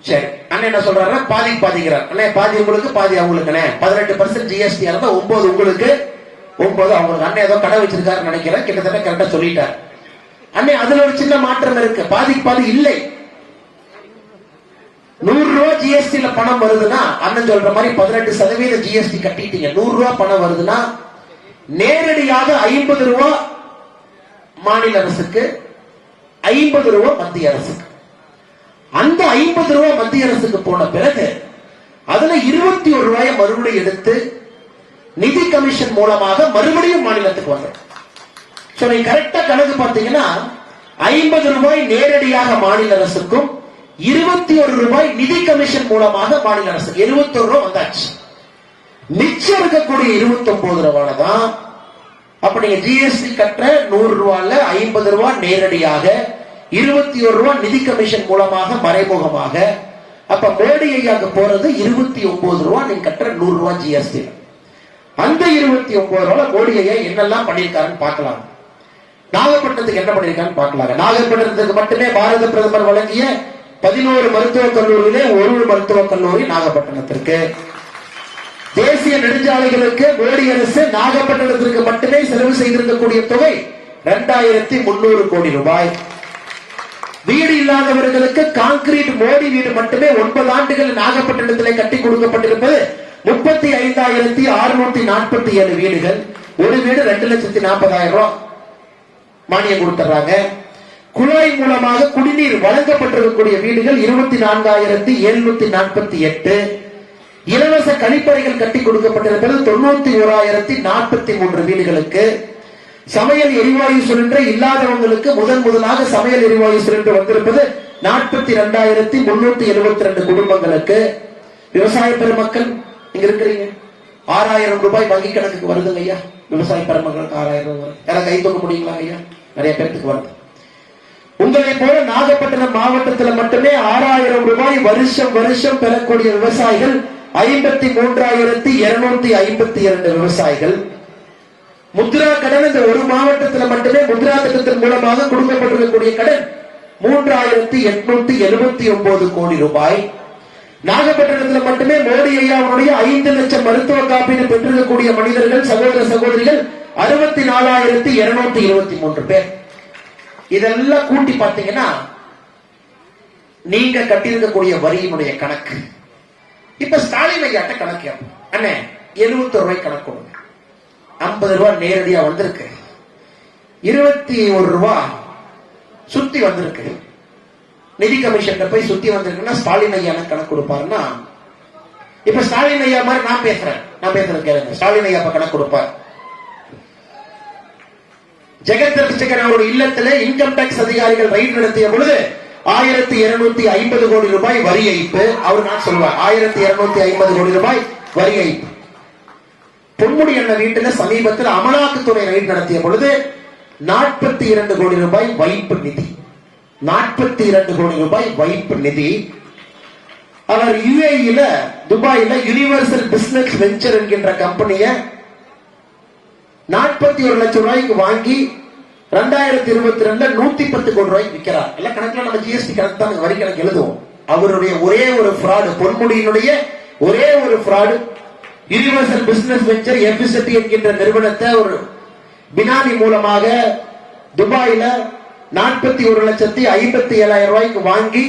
சரி, அண்ணன் என்ன சொல்றாரு? பாதிக்கிறார். அண்ணே பாதி உங்களுக்கு பாதி அவங்களுக்குண்ணே. 18% ஜிஎஸ்டி இருந்தா 9 உங்களுக்கு 9 அவங்களுக்கு. அண்ணன் ஏதோ கடை வச்சிருக்காரு நினைக்கிறேன், கிட்டத்தட்ட கரெக்டா சொல்லிட்டார். அண்ணே அதுல ஒரு சின்ன மாற்றம் இருக்கு, பாதி இல்லை. ரூபாய் ஜிஎஸ்டில பணம் வருதுன்னா, அண்ணன் சொல்ற மாதிரி 18% ஜிஎஸ்டி கட்டிட்டீங்க, 100 ரூபாய் பணம் வருதுன்னா நேரடியாக 50 ரூபாய் மாநில அரசுக்கு, 50 ரூபாய் மத்திய அரசுக்கு. அந்த 50 ரூபாய் மத்திய அரசுக்கு போன பிறகு அதுல 21 ரூபாயை மறுபடியும் எடுத்து நிதி கமிஷன் மூலமாக மறுபடியும் மாநிலத்துக்கு வந்தது. நீங்க கரெக்டா கணக்கு பார்த்தீங்கன்னா 50 ரூபாய் நேரடியாக மாநில அரசுக்கும் 21 ரூபாய் நிதி கமிஷன் மூலமாக மாநில அரசு 71 ரூபாய் வந்தாச்சு. மிச்சம் இருக்கக்கூடிய 29 ரூபாய் தான் அப்ப நீங்க ஜிஎஸ்டி கட்டுற 100 ரூபாய்ல 50 ரூபாய் நேரடியாக, 21 ரூபாய் நிதி கமிஷன் மூலமாக மறைமுகமாக. அப்ப மோடி ஐயாக்கு போறது 29 ரூபாய் நீங்க கட்டுற 100 ரூபாய் ஜிஎஸ்டி. அந்த 29 ரூபாய் மோடி ஐயா என்னெல்லாம் பண்ணிருக்காருன்னு பார்க்கலாம். நாகப்பட்டினத்துக்கு என்ன பண்ணிருக்கான்னு பார்க்கலாம். நாகப்பட்டினத்துக்கு மட்டுமே பாரத பிரதமர் வழங்கிய 11 மருத்துவக் கல்லூரியிலே ஒரு மருத்துவக் கல்லூரி நாகப்பட்டினத்திற்கு. தேசிய நெடுஞ்சாலைகளுக்கு மோடி அரசு நாகப்பட்டினத்திற்கு மட்டுமே செலவு செய்திருக்கக்கூடிய தொகை 2300 கோடி ரூபாய். வீடு இல்லாதவர்களுக்கு கான்கிரீட் மோடி வீடு மட்டுமே 9 ஆண்டுகள் நாகப்பட்டினத்திலே கட்டி கொடுக்கப்பட்டிருப்பது 35,647 வீடுகள். ஒரு வீடு 2,40,000 ரூபாய் மானியம் கொடுத்துறாங்க. குழாய் மூலமாக குடிநீர் வழங்கப்பட்டிருக்கக்கூடிய வீடுகள் 24,748. இலவச கழிப்பறைகள் கட்டி கொடுக்கப்பட்டிருப்பது 91,043 வீடுகளுக்கு. சமையல் எரிவாயு சிலிண்டர் இல்லாதவங்களுக்கு முதலாக சமையல் எரிவாயு சிலிண்டர் வந்திருப்பது 42,372 குடும்பங்களுக்கு. விவசாய பெருமக்கள் இங்க இருக்கிறீங்க, 6,000 ரூபாய் வங்கி கணக்குக்கு வருதுங்க ஐயா. விவசாய பெருமக்களுக்கு 6,000 ரூபாய் யாராவது கை தூக்க முடியுங்களா ஐயா? நிறைய பேருக்கு வருது. உங்களை போல நாகப்பட்டினம் மாவட்டத்தில் மட்டுமே 6,000 ரூபாய் வருஷம் பெறக்கூடிய விவசாயிகள் 53,252 விவசாயிகள். முத்ரா கடன் இந்த ஒரு மாவட்டத்தில் மட்டுமே முத்ரா திட்டத்தின் மூலமாக கொடுக்கப்பட்டிருக்கக்கூடிய கடன் 3,879 கோடி ரூபாய். நாகப்பட்டினத்தில் மட்டுமே மோடி ஐயாவுடைய 5 லட்சம் மருத்துவ காப்பீடு பெற்றிருக்கக்கூடிய மனிதர்கள், சகோதர சகோதரிகள் 64,223 பேர். இதெல்லாம் கூட்டி பார்த்தீங்கன்னா நீங்க கட்டியிருக்கக்கூடிய வரியினுடைய கணக்கு. இப்ப ஸ்டாலின் ஐயாட்ட கணக்கு அண்ணே 71 ரூபாய் கணக்கு கொடுங்க. 50 ரூபாய் நேரடியா வந்திருக்கு, 21 ரூபாய் சுத்தி வந்திருக்கு. நிதி கமிஷன் போய் சுத்தி வந்திருக்குன்னா ஸ்டாலின் ஐயா கணக்கு கொடுப்பாருன்னா, இப்ப ஸ்டாலின் ஐயா மாதிரி நான் பேசுறேன் கேளுங்க. ஸ்டாலின் ஐயா கணக்கு கொடுப்பார். ஜெகத் ரட்சகன் அவருடைய இல்லத்துல இன்கம் டாக்ஸ் அதிகாரிகள் ரைட் நடத்திய பொழுது 1,250 கோடி ரூபாய் வரி ஏய்ப்பு. அவர் நான் சொல்லுவார் 1,250 கோடி ரூபாய் வரி ஏய்ப்பு. பொன்முடி அண்ணன் வீட்டுல சமீபத்தில் அமலாக்கத்துறை ரைட் நடத்திய பொழுது 42 கோடி ரூபாய் வைப்பு நிதி. 42 கோடி ரூபாய் வைப்பு நிதி. அவர் யுஏஇல துபாயில யுனிவர்சல் பிசினஸ் வெஞ்சர் என்கின்ற கம்பெனியை 41 லட்சம் ரூபாய்க்கு வாங்கி 2022 110 கோடி ரூபாய்க்கு விற்கிறார். எல்லாம் கணக்குல நம்ம ஜிஎஸ்டி கணக்கு தான் வரி கணக்கு எழுதுவோம். அவருடைய ஒரே ஒரு ஃப்ராடு, பொன்முடியினுடைய ஒரே ஒரு ஃப்ராடு, யுனிவர்சல் பிசினஸ் வெஞ்சர் எஃபிசிட்டி என்கின்ற நிறுவனத்தை ஒரு பினாமி மூலமாக துபாயில 41,57,000 ரூபாய்க்கு வாங்கி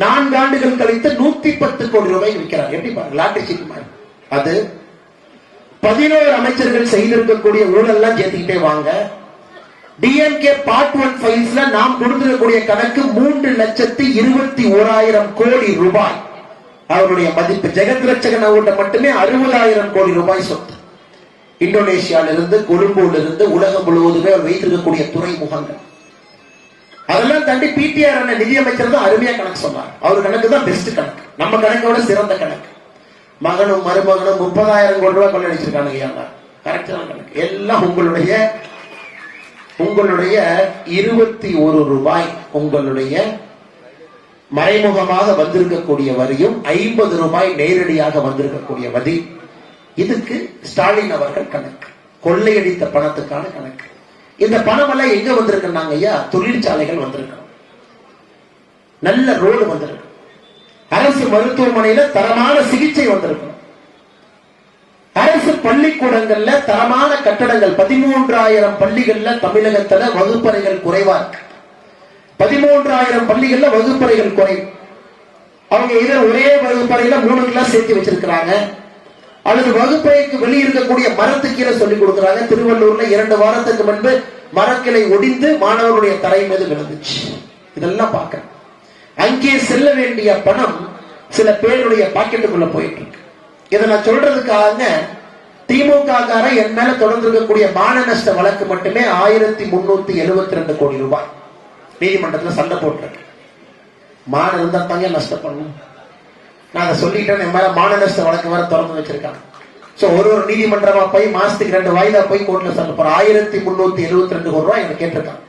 4 ஆண்டுகள் கழித்து 110 கோடி ரூபாய்க்கு விற்கிறார். எப்படி பாருங்க, லாட்டரி சீட் மாதிரி. அது 11 அமைச்சர்கள் செய்திருக்கக்கூடிய ஊழல்லாம் சேர்த்துக்கிட்டே வாங்க. டிஎம்கே பார்ட் 1 ஃபைல்ஸ்ல நாம் கொடுத்திருக்கக்கூடிய கணக்கு 3,21,000 கோடி ரூபாய் அவருடைய மதிப்பு. ஜெகத் ரட்சகன் அவர்கிட்ட மட்டுமே 60,000 கோடி ரூபாய் சொத்து. இந்தோனேஷியாவிலிருந்து, கொழும்புலிருந்து உலகம் முழுவதுமே அவர் வைத்திருக்கக்கூடிய துறைமுகங்கள். அதெல்லாம் தாண்டி பிடிஆர் நிதியமைச்சர் தான் அருமையா கணக்கு சொன்னார். அவர் கணக்கு தான் பெஸ்ட் கணக்கு, நம்ம கணக்கோட சிறந்த கணக்கு. மகனும் மருமகனும் 30,000 கோடி ரூபாய் கொள்ளடிச்சிருக்காங்க. கரெக்டான கணக்கு. எல்லாம் உங்களுடைய 21 ரூபாய் உங்களுடைய மறைமுகமாக வந்திருக்கக்கூடிய வரியும் 50 ரூபாய் நேரடியாக வந்திருக்கக்கூடிய வரி. இதுக்கு ஸ்டாலின் அவர்கள் கணக்கு, கொள்ளையடித்த பணத்துக்கான கணக்கு. இந்த பணம் எல்லாம் எங்க வந்திருக்காங்க ஐயா? தொழிற்சாலைகள் வந்திருக்கணும், நல்ல ரோடு வந்திருக்கு, அரசு மருத்துவமனையில தரமான சிகிச்சை வந்திருக்கணும், அரசு பள்ளிக்கூடங்கள்ல தரமான கட்டடங்கள். 13,000 பள்ளிகள்ல தமிழகத்துல வகுப்பறைகள் குறைவா இருக்கு. 13,000 பள்ளிகள்ல வகுப்பறைகள் குறைவு. அவங்க இதை ஒரே வகுப்பறையில 3 கிளாஸ் சேர்த்து வச்சிருக்கிறாங்க, அல்லது வகுப்பறைக்கு வெளியே இருக்கக்கூடிய மரத்து கீழே சொல்லிக் கொடுக்கிறாங்க. திருவள்ளூர்ல 2 வாரத்துக்கு முன்பு மரக்கிளை ஒடிந்து மாணவர்களுடைய தரை மீது விழுந்துச்சு. இதெல்லாம் பார்க்க அங்கே செல்ல வேண்டிய பணம் சில பேருடைய பாக்கெட்டுக்குள்ள போயிட்டு இருக்கு. இதை நான் சொல்றதுக்காக திமுக என் மேல தொடர்ந்து இருக்கக்கூடிய மான நஷ்ட வழக்கு மட்டுமே 1372 கோடி ரூபாய் நீதிமன்றத்தில் சண்டை போட்டிருக்கு. மான இருந்தா தாங்க நஷ்டப்படணும். நான் அதை சொல்லிட்டேன். என் மேல மான நஷ்ட வழக்கு வேற திறந்து வச்சிருக்காங்க. சோ ஒரு நீதிமன்றமா போய் மாசத்துக்கு 2 வாய்தா போய் கோர்ட்ல சண்டை போற 1372 கோடி ரூபாய் எனக்கு கேட்டிருக்காங்க.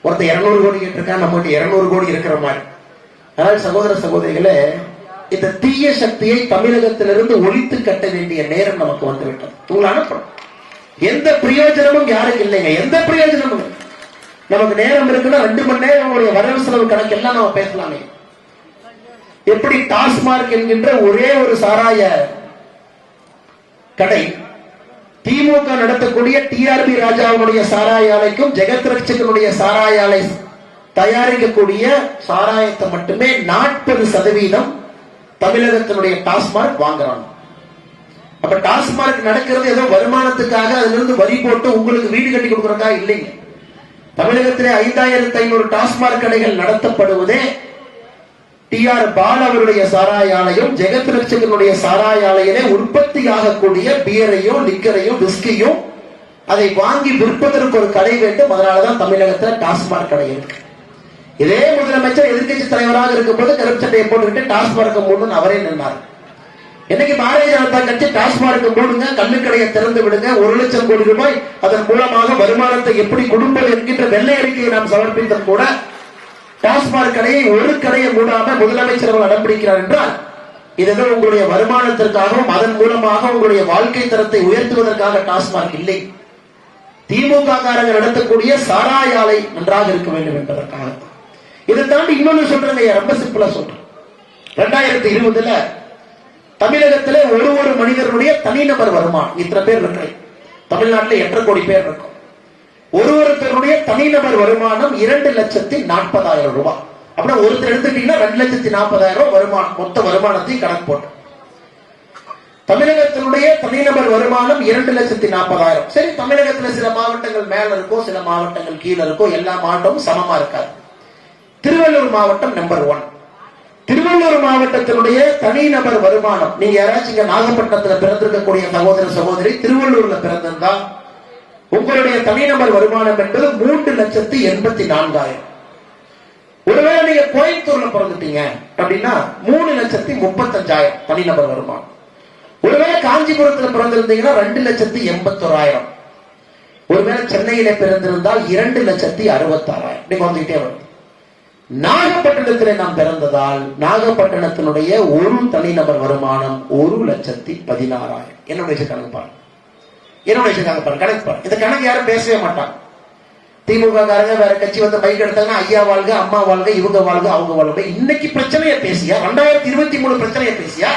ஒருத்தர் 200 கோடி கேட்டிருக்காங்க, நம்ம 200 கோடி இருக்கிற மாதிரி. அதனால சகோதர சகோதரிகளே, இந்த தீய சக்தியை தமிழகத்திலிருந்து ஒழித்து கட்ட வேண்டிய நேரம் நமக்கு வந்துவிட்டது. உங்களை அனுப்பணும். எந்த பிரயோஜனமும் யாருக்கு இல்லைங்க, எந்த பிரயோஜனமும். நமக்கு நேரம் இருக்குன்னா 2 மணி நேரம் வரவு செலவு கணக்கெல்லாம் நம்ம பேசலாமே. எப்படி டாஸ்மார்க் என்கின்ற ஒரே ஒரு சாராய கடை திமுக நடத்தக்கூடிய டிஆர்பி ராஜாவுடைய சாராய ஆலைக்கும் ஜெகத் ரட்சகனுடைய சாராய ஆலை தயாரிக்கக்கூடிய சாராயத்தை மட்டுமே 40% தமிழகத்தினுடைய டாஸ்மார்க் வாங்குறாங்க. அப்ப டாஸ்மார்க் நடக்கிறது ஏதோ வருமானத்துக்காக அதுல இருந்து வரி போட்டு உங்களுக்கு வீடு கட்டி கொடுக்கறதா இல்லைங்க. தமிழகத்திலே 5500 டாஸ்மார்க் கடைகள் நடத்தப்படுவதே டிஆர் பால் அவருடைய சாராய ஆலையும் ஜெகத் ரட்சகனுடைய சாராய ஆலையிலே உற்பத்தி ஆகக்கூடிய பியரையும் லிக்கரையும் விஸ்கியும் அதை வாங்கி விற்பதற்கு ஒரு கடை வேண்டும். அதனாலதான் தமிழகத்தில் டாஸ்மார்க் கடை இருக்கு. இதே முதலமைச்சர் எதிர்கட்சி தலைவராக இருக்கும்போது கருப்பு சட்டையை போட்டுக்கிட்டு டாஸ்மார்க் மூடுன்னு அவரே நின்றார். இன்னைக்கு பாரதிய ஜனதா கட்சி டாஸ்மார்க் மூடுங்க, கல்லுக்கடையை திறந்து விடுங்க, 1 லட்சம் கோடி ரூபாய் அதன் மூலமாக வருமானத்தை எப்படி கொடுப்பது என்கின்ற வெள்ளை அறிக்கையை நாம் சமர்ப்பித்தும் கூட டாஸ்மார்க் கடையை ஒரு கடையை மூடாம முதலமைச்சர் அவர்கள் அடம்பிடிக்கிறார் என்றால் இது உங்களுடைய வருமானத்திற்காகவும் அதன் மூலமாக உங்களுடைய வாழ்க்கை தரத்தை உயர்த்துவதற்காக டாஸ்மார்க் இல்லை. திமுக காரங்க நடத்தக்கூடிய சாராய ஆலை நன்றாக இருக்க வேண்டும் என்பதற்காக. இதை தாண்டி இன்னொன்னு சொல்றேன், ரொம்ப சிம்பிளா சொல்றேன். 2020 தமிழகத்திலே ஒரு மனிதனுடைய தனிநபர் வருமானம் இத்தனை பேர் இருக்கு. தமிழ்நாட்டில் 8 கோடி பேர் இருக்கும். ஒருவருடைய தனிநபர் வருமானம் 2,40,000 ரூபாய். அப்படின்னா ஒருத்தர் எடுத்துட்டீங்கன்னா 2,40,000 வருமானம், மொத்த வருமானத்தை கணக்கு போட்டு தமிழகத்தினுடைய தனிநபர் வருமானம் 2,40,000. சரி, தமிழகத்தில் சில மாவட்டங்கள் மேல இருக்கும், சில மாவட்டங்கள் கீழே இருக்கும், எல்லா மாவட்டமும் சமமா இருக்காது. திருவள்ளூர் மாவட்டம் நம்பர் 1. திருவள்ளூர் மாவட்டத்தினுடைய தனிநபர் வருமானம், நீங்க யாராச்சும் நாகப்பட்டினத்தில் பிறந்திருக்கக்கூடிய சகோதர சகோதரி திருவள்ளூர்ல பிறந்திருந்தா உங்களுடைய தனிநபர் வருமானம் என்பது 3,84,000. ஒருவேளை நீங்க கோயம்புத்தூர்ல பிறந்துட்டீங்க அப்படின்னா 3,35,000 தனிநபர் வருமானம். ஒருவேளை காஞ்சிபுரத்தில் பிறந்திருந்தீங்கன்னா 2,81,000. ஒருவேளை சென்னையில பிறந்திருந்தால் 2,66,000. நீங்க வந்துகிட்டே வரும். நாகப்பட்டினத்தில் நாம் பிறந்ததால் நாகப்பட்டினத்தினுடைய ஒரு தனிநபர் வருமானம் 1,16,000. என்னுடைய கணக்கு பாருங்க, கணக்கு பாருங்க. இந்த கணக்கு யாரும் பேசவே மாட்டாங்க. திமுக காரங்க வேற கட்சி வந்து பைக் எடுத்தாங்கன்னா ஐயா வாழ்க, அம்மா வாழ்க, இவங்க வாழ்க, அவங்க வாழ்க. இன்னைக்கு பிரச்சனைய பேசியா? 2023 பிரச்சனைய பேசியா?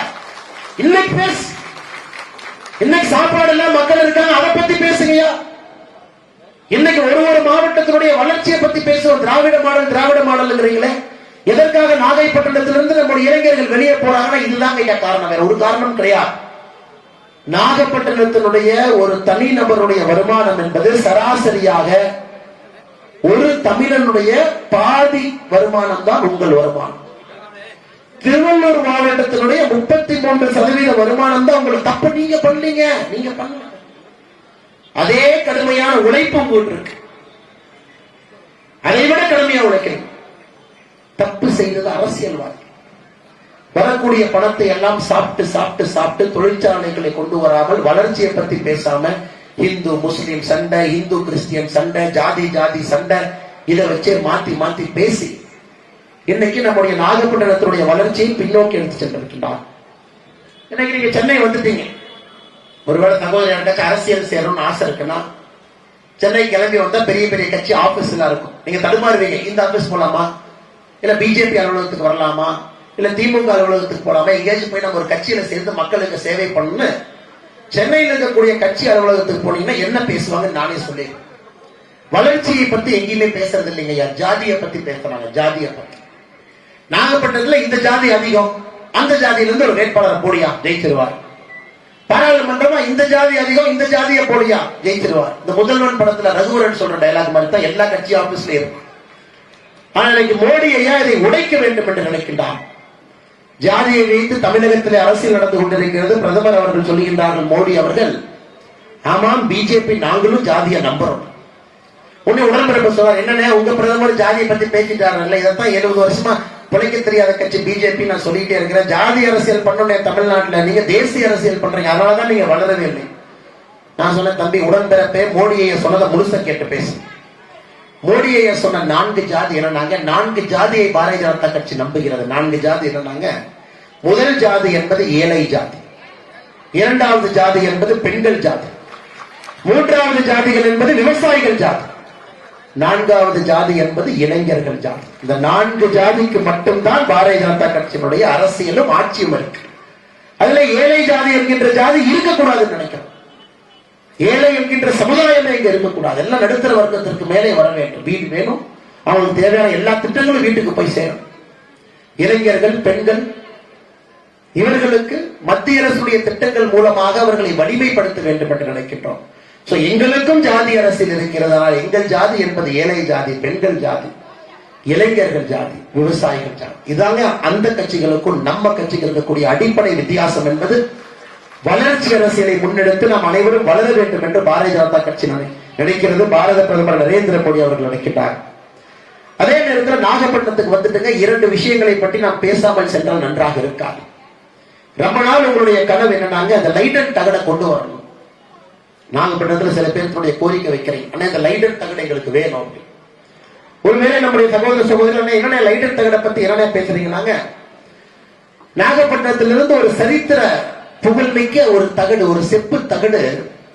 இன்னைக்கு பேசு. இன்னைக்கு சாப்பாடு எல்லாம் மக்கள் இருக்காங்க, அதை பத்தி பேசுங்கயா. இன்னைக்கு ஒரு மாவட்டத்தினுடைய வளர்ச்சியை பத்தி பேசுவோம். திராவிட மாடல்ங்கிறீங்களே, எதற்காக நாகைப்பட்டினத்திலிருந்து நம்முடைய இளைஞர்கள் வெளியே போறாங்கன்னா இதுதான் ஐயா காரணம், வேற ஒரு காரணம் கிடையாது. நாகப்பட்டினத்தினுடைய ஒரு தனிநபருடைய வருமானம் என்பது சராசரியாக ஒரு தமிழனுடைய பாதி வருமானம் தான் உங்கள் வருமானம். திருவள்ளூர் மாவட்டத்தினுடைய 33% வருமானம் தான் உங்களுக்கு. தப்பு நீங்க பண்ணீங்க, நீங்க பண்ணல. அதே கடுமையான உழைப்பும் போட்டிருக்கு, அதை விட கடுமையா உழைக்கணும். தப்பு செய்தது அரசியல்வாதி. வரக்கூடிய பணத்தை எல்லாம் சாப்பிட்டு சாப்பிட்டு சாப்பிட்டு தொழிற்சாலைகளை கொண்டு வராமல் வளர்ச்சியை பத்தி பேசாம இந்து முஸ்லிம் சண்டை, இந்து கிறிஸ்டியன் சண்டை, ஜாதி ஜாதி சண்டை, இதை வச்சு மாத்தி மாத்தி பேசி இன்னைக்கு நம்முடைய நாகப்பட்டினத்தினுடைய வளர்ச்சியை பின்னோக்கி எடுத்து சென்றிருக்கின்றார். இன்னைக்கு நீங்க சென்னை வந்துட்டீங்க, ஒருவேளை சகோதரர் அரசியல் சேரணும்னு ஆசை இருக்குன்னா சென்னை கிளம்பி வந்தா பெரிய பெரிய கட்சி ஆபீஸ் எல்லாம் இருக்கும். நீங்க தடுமாறுவீங்க, இந்த ஆபீஸ் போலாமா, இல்ல பிஜேபி அலுவலகத்துக்கு வரலாமா, இல்ல திமுக அலுவலகத்துக்கு போலாமா, எங்கேயாச்சும் போய் நம்ம ஒரு கட்சியில சேர்ந்து மக்களுக்கு சேவை பண்ணு. சென்னையில் இருக்கக்கூடிய கட்சி அலுவலகத்துக்கு போனீங்கன்னா என்ன பேசுவாங்க நானே சொல்லிடுறேன். வளர்ச்சியை பத்தி எங்கேயுமே பேசுறது இல்லைங்க, ஜாதியை பத்தி பேசுறாங்க. ஜாதியை பத்தி நாகப்பட்டினத்துல இந்த ஜாதி அதிகம், அந்த ஜாதியிலிருந்து ஒரு வேட்பாளரை போடியா ஜெயிச்சிருவார். பாராளுமன்றமா இந்த ஜாதி அதிகம், இந்த ஜாதியை போடியா ஜெயிச்சிருவார். இந்த முதல்வன் படத்துல ரகுவரன் சொல்ற டயலாக் மாதிரி தான் எல்லா கட்சி ஆபீஸ்லயும் இருக்கும். ஆனா இன்னைக்கு மோடி ஐயா இதை உடைக்க வேண்டும் என்று நினைக்கின்றார். ஜாதியை வைத்து தமிழகத்திலே அரசியல் நடந்து கொண்டிருக்கிறது. பிரதமர் அவர்கள் சொல்லுகின்றார்கள், மோடி அவர்கள், ஆமாம் பிஜேபி நாங்களும் ஜாதியை நம்புறோம். உன்னை உடன்பிறப்பு சொல்றார், என்னன்னா உங்க பிரதமர் ஜாதியை பத்தி பேசிட்டாரு, இதைத்தான் 70 வருஷமா பிழைக்க தெரியாத கட்சி பிஜேபி. நான் சொல்லிட்டே இருக்கிறேன், ஜாதி அரசியல் பண்ணணும் தமிழ்நாட்டில், நீங்க தேசிய அரசியல் பண்றீங்க, அதனாலதான் நீங்க வளரவே இல்லை. நான் சொன்ன தம்பி உடன்பிறப்பே, மோடியை சொன்னதை முழுச கேட்டு பேசு. மோடியை சொன்ன 4 ஜாதி என்னன்னாங்க, 4 ஜாதியை பாரதிய ஜனதா கட்சி நம்புகிறது. 4 ஜாதி என்னன்னாங்க, முதல் ஜாதி என்பது ஏழை ஜாதி, இரண்டாவது ஜாதி என்பது பெண்கள் ஜாதி, மூன்றாவது ஜாதிகள் என்பது விவசாயிகள் ஜாதி, நான்காவது ஜாதி என்பது இளைஞர்கள் ஜாதி. இந்த 4 ஜாதிக்கு மட்டும்தான் பாரதிய ஜனதா கட்சியினுடைய அரசியலும் ஆட்சியும் இருக்கு. அதுல ஏழை ஜாதி என்கின்ற ஜாதி இருக்கக்கூடாதுன்னு நினைக்கிறோம். ஏழை என்கின்ற சமுதாயமே இங்க இருக்கக்கூடாது. எல்லாம் நடுத்தர வர்க்கத்திற்கு மேலே வர வேண்டும். வீடு வேணும், அவங்களுக்கு தேவையான எல்லா திட்டங்களும் வீட்டுக்கு போய் சேரும். இளைஞர்கள், பெண்கள், இவர்களுக்கு மத்திய அரசுடைய திட்டங்கள் மூலமாக அவர்களை வலிமைப்படுத்த வேண்டும் என்று நினைக்கின்றோம். எங்களுக்கும் ஜாதி அரசியல் இருக்கிறதால் எங்கள் ஜாதி என்பது ஏழை ஜாதி, பெண்கள் ஜாதி, இளைஞர்கள் ஜாதி, விவசாயிகள் ஜாதி. இதாங்க அந்த கட்சிகளுக்கும் நம்ம கட்சிகளுக்கு கூடிய அடிப்படை வித்தியாசம் என்பது. வளர்ச்சி அரசியலை முன்னெடுத்து நாம் அனைவரும் வளர வேண்டும் என்று பாரதிய ஜனதா கட்சி நினைக்கிறது. பாரத பிரதமர் நரேந்திர மோடி அவர்கள் நினைக்கிறார். அதே நேரத்தில் நாகப்பட்டினத்துக்கு வந்துட்டுங்க 2 விஷயங்களை பற்றி நாம் பேசாமல் சென்றால் நன்றாக இருக்காது. ரொம்ப நாள் உங்களுடைய கனவு என்னன்னாங்க, அந்த லைடன் தகடை கொண்டு வரணும். நாகப்பட்டினத்தில் சில பேருடைய கோரிக்கை வைக்கிறேன், ஆனா இந்த லைடன் தகடை எங்களுக்கு வேணும் அப்படி. ஒருவேளை நம்முடைய சகோதர சகோதரர் என்ன லைடன் தகடை பத்தி என்ன பேசுறீங்கன்னாங்க, நாகப்பட்டினத்திலிருந்து ஒரு சரித்திர புகழ்மிக்க ஒரு தகடு, ஒரு செப்பு தகடு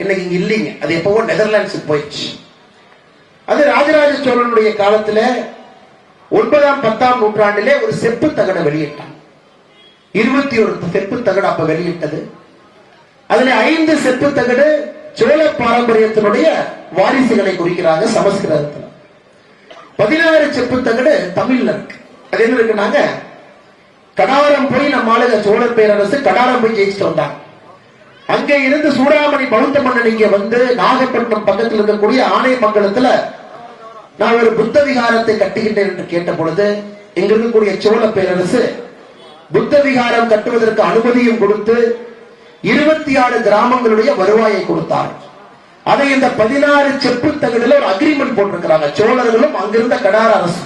இன்னைக்கு இங்க இல்லைங்க. அது எப்பவோ நெதர்லாண்ட்ஸுக்கு போயிடுச்சு. அது ராஜராஜ சோழனுடைய காலத்துல 9ஆம் 10ஆம் நூற்றாண்டிலே ஒரு செப்பு தகடை வெளியிட்டான். 21 செப்பு தகடு அப்ப வெளியிட்டது. அதுல 5 செப்பு தகடு சோழ பாரம்பரியத்தினுடைய வாரிசுகளை குறிக்கிறாங்க சமஸ்கிருதத்தில். 16 செப்பு தகடு தமிழ்ல இருக்கு. அது என்ன இருக்குன்னாங்க, கடாரம் போய் நம்ம ஆளுங்க சோழர் பேரரசு கடாரம் போய் ஜெயிச்சுட்டு வந்தாங்க. அங்க இருந்து சூடாமணி பௌத்த மன்னன் இங்க வந்து நாகப்பட்டினம் பக்கத்தில் இருக்கக்கூடிய ஆனைமங்கலத்துல நான் ஒரு புத்த விகாரத்தை கட்டுகின்றேன் என்று கேட்ட பொழுது இங்க இருக்கக்கூடிய சோழ பேரரசு புத்த விகாரம் கட்டுவதற்கு அனுமதியும் கொடுத்து 26 கிராமங்களுடைய வருவாயை கொடுத்தார். அதை இந்த 16 செப்பு தகடுல ஒரு அக்ரிமெண்ட் போட்டிருக்கிறாங்க. சோழர்களும் அங்கிருந்த கடார அரசு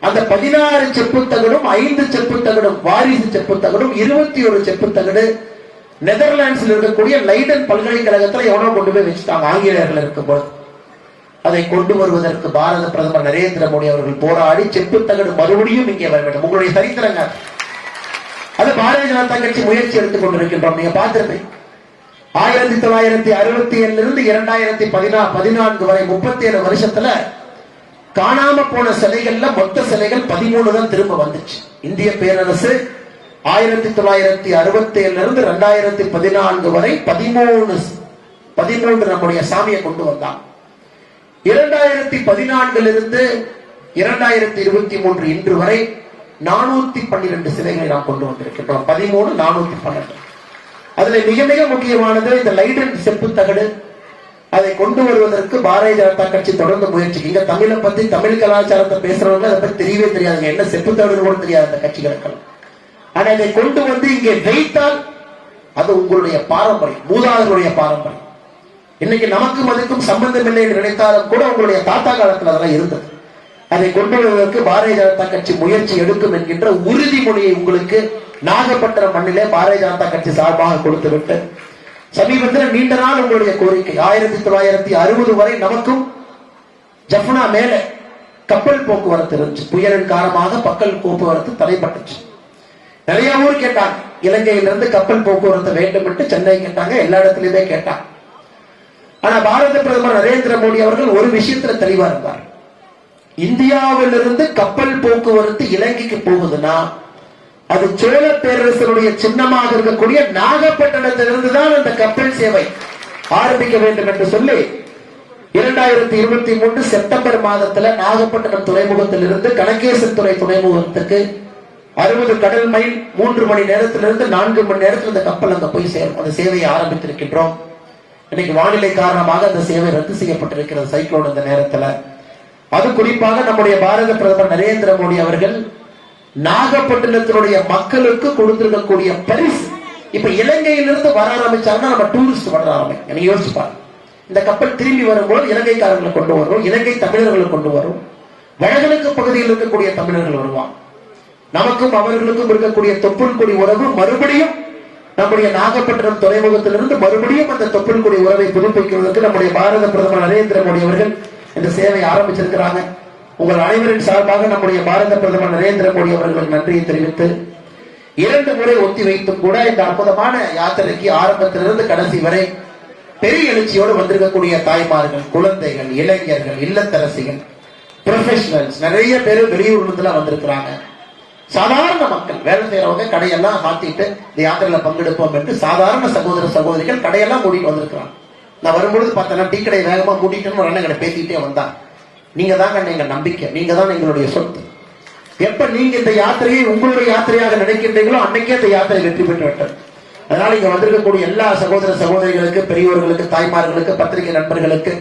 அந்த 16 செப்பு தகடும் 5 செப்பு தகடும் வாரிசு செப்பு தகடும் 21 செப்பு தகடு நெதர்லாண்ட்ஸ்ல இருக்கக்கூடிய லைடன் பல்கலைக்கழகத்துல எவனோ கொண்டு போய் வச்சுட்டாங்க ஆங்கிலேயர்கள் இருக்கும்போது. அதை கொண்டு வருவதற்கு பாரத பிரதமர் நரேந்திர மோடி அவர்கள் போராடி செப்பு தகடு மறுபடியும் இங்கே வர வேண்டும். உங்களுடைய சரித்திரங்க அது பாரதிய ஜனதா கட்சி முயற்சி எடுத்துக் கொண்டிருக்கின்றோம். நீங்க பார்த்திருப்பீங்க 1967 இருந்து 2014 வரை 37 வருஷத்துல காணாம போன சிலைகள்ல மொத்த சிலைகள் 13 தான் திரும்ப வந்துச்சு. இந்திய பேரரசு 1967 இருந்து 2014 வரை 13 நம்முடைய சாமியை கொண்டு வந்தான். 2014 இருந்து 2023 இன்று வரை 412 சிலைகளை நாம் கொண்டு வந்திருக்கின்றோம். 13 412. அதுல மிக மிக முக்கியமானது இந்த லைடன் செப்பு தகடு. அதை கொண்டு வருவதற்கு பாரதிய ஜனதா கட்சி தொடர்ந்து முயற்சி. இங்க தமிழை பத்தி தமிழ் கலாச்சாரத்தை பேசுறவங்க அதை பத்தி தெரியவே தெரியாதுங்க. என்ன செப்பு தகடு கூட தெரியாது அந்த கட்சிகளுக்கு. ஆனா இதை கொண்டு வந்து இங்கே வைத்தால் அது உங்களுடைய பாரம்பரியம், மூதாதையருடைய பாரம்பரியம். இன்னைக்கு நமக்கும் அதுக்கும் சம்பந்தம் இல்லை என்று நினைத்தாலும் கூட உங்களுடைய தாத்தா காலத்தில் அதெல்லாம் இருந்தது. அதை கொண்டு வருவதற்கு பாரதிய ஜனதா கட்சி முயற்சி எடுக்கும் என்கின்ற உறுதிமொழியை உங்களுக்கு நாகப்பட்டினம் மண்ணிலே பாரதிய ஜனதா கட்சி சார்பாக கொடுத்துவிட்டு சமீபத்தில் நீண்ட நாள் உங்களுடைய கோரிக்கை 1960 வரை நமக்கும் ஜஃப்னா மேல கப்பல் போக்குவரத்து இருந்துச்சு. புயலின் காரணமாக பக்கல் போக்குவரத்து தடைப்பட்டுச்சு. நிறைய ஊர் கேட்டாங்க, இலங்கையிலிருந்து கப்பல் போக்குவரத்து வேண்டும் என்று சென்னை கேட்டாங்க, எல்லா இடத்திலுமே கேட்டாங்க. ஆனா பாரத பிரதமர் நரேந்திர மோடி அவர்கள் ஒரு விஷயத்துல தெளிவா இருந்தார். இந்தியாவிலிருந்து கப்பல் போக்குவரத்து இலங்கைக்கு போகுதுன்னா அது சோழ பேரரசனுடைய சின்னமாக இருக்கக்கூடிய நாகப்பட்டினத்திலிருந்து தான் அந்த கப்பல் சேவை ஆரம்பிக்க வேண்டும் என்று சொல்லி 2023 செப்டம்பர் மாதத்துல நாகப்பட்டினம் துறைமுகத்திலிருந்து கணக்கேசன் துறை துறைமுகத்துக்கு 60 கடல் மைல் 3 மணி நேரத்திலிருந்து 4 மணி நேரத்தில் இந்த கப்பல் அங்க போய் சேரும். அந்த சேவையை ஆரம்பித்திருக்கின்றோம். இன்னைக்கு வானிலை காரணமாக அந்த சேவை ரத்து செய்யப்பட்டிருக்கிறது சைக்ளோன் இந்த நேரத்தில். அது குறிப்பாக நம்முடைய பாரத பிரதமர் நரேந்திர மோடி அவர்கள் நாகப்பட்டினத்தினுடைய மக்களுக்கு கொடுத்திருக்கக்கூடிய பரிசு. இப்ப இலங்கையிலிருந்து வர ஆரம்பிச்சாங்கன்னா நம்ம டூரிஸ்ட் வர ஆரம்பிக்கும். யோசிச்சு பாருங்க, இந்த கப்பல் திரும்பி வரும்போது இலங்கைக்காரர்களை கொண்டு வரும், இலங்கை தமிழர்களை கொண்டு வரும், வடகிழக்கு பகுதியில் இருக்கக்கூடிய தமிழர்கள் வருவாங்க. நமக்கும் அவர்களுக்கும் இருக்கக்கூடிய தொப்புள் கொடி உறவு மறுபடியும் நம்முடைய நாகப்பட்டினம் துறைமுகத்திலிருந்து மறுபடியும் அந்த தொப்புள் கொடி உறவை புதுப்பிக்கிறதுக்கு நம்முடைய பாரத பிரதமர் நரேந்திர மோடி அவர்கள் இந்த சேவை ஆரம்பிச்சிருக்கிறாங்க. உங்கள் அனைவரின் சார்பாக நம்முடைய பாரத பிரதமர் நரேந்திர மோடி அவர்கள் நன்றியை தெரிவித்து 2 முறை ஒத்தி வைத்தும் கூட இந்த அற்புதமான யாத்திரைக்கு ஆரம்பத்திலிருந்து கடைசி வரை பெரிய எழுச்சியோடு வந்திருக்கக்கூடிய தாய்மார்கள், குழந்தைகள், இளைஞர்கள், இல்லத்தரசிகள், ப்ரொஃபஷனல்ஸ் நிறைய பேர் வெளியூர்ல வந்திருக்கிறாங்க. சாதாரண மக்கள் வேலை செய்யறவங்க கடையெல்லாம் சாத்திட்டு இந்த யாத்திரையில பங்கெடுப்போம் என்று சாதாரண சகோதர சகோதரிகள் கடையெல்லாம் மூடிட்டு வந்திருக்கிறாங்க. நான் வரும்பொழுது பார்த்தேன்னா டீ கடை வேகமா மூடிட்டுன்னு ஒரு அண்ணன் கடை பேசிட்டே வந்தான். நீங்க தாங்க எங்க நம்பிக்கை, நீங்க தான் எங்களுடைய சொத்து. எப்ப நீங்க இந்த யாத்திரையை உங்களுடைய யாத்திரையாக நினைக்கின்றீங்களோ அன்னைக்கே இந்த யாத்திரை வெற்றி பெற்று விட்டது. அதனால இங்க வந்திருக்கக்கூடிய எல்லா சகோதர சகோதரிகளுக்கு, பெரியோர்களுக்கு, தாய்மார்களுக்கு, பத்திரிகை நண்பர்களுக்கு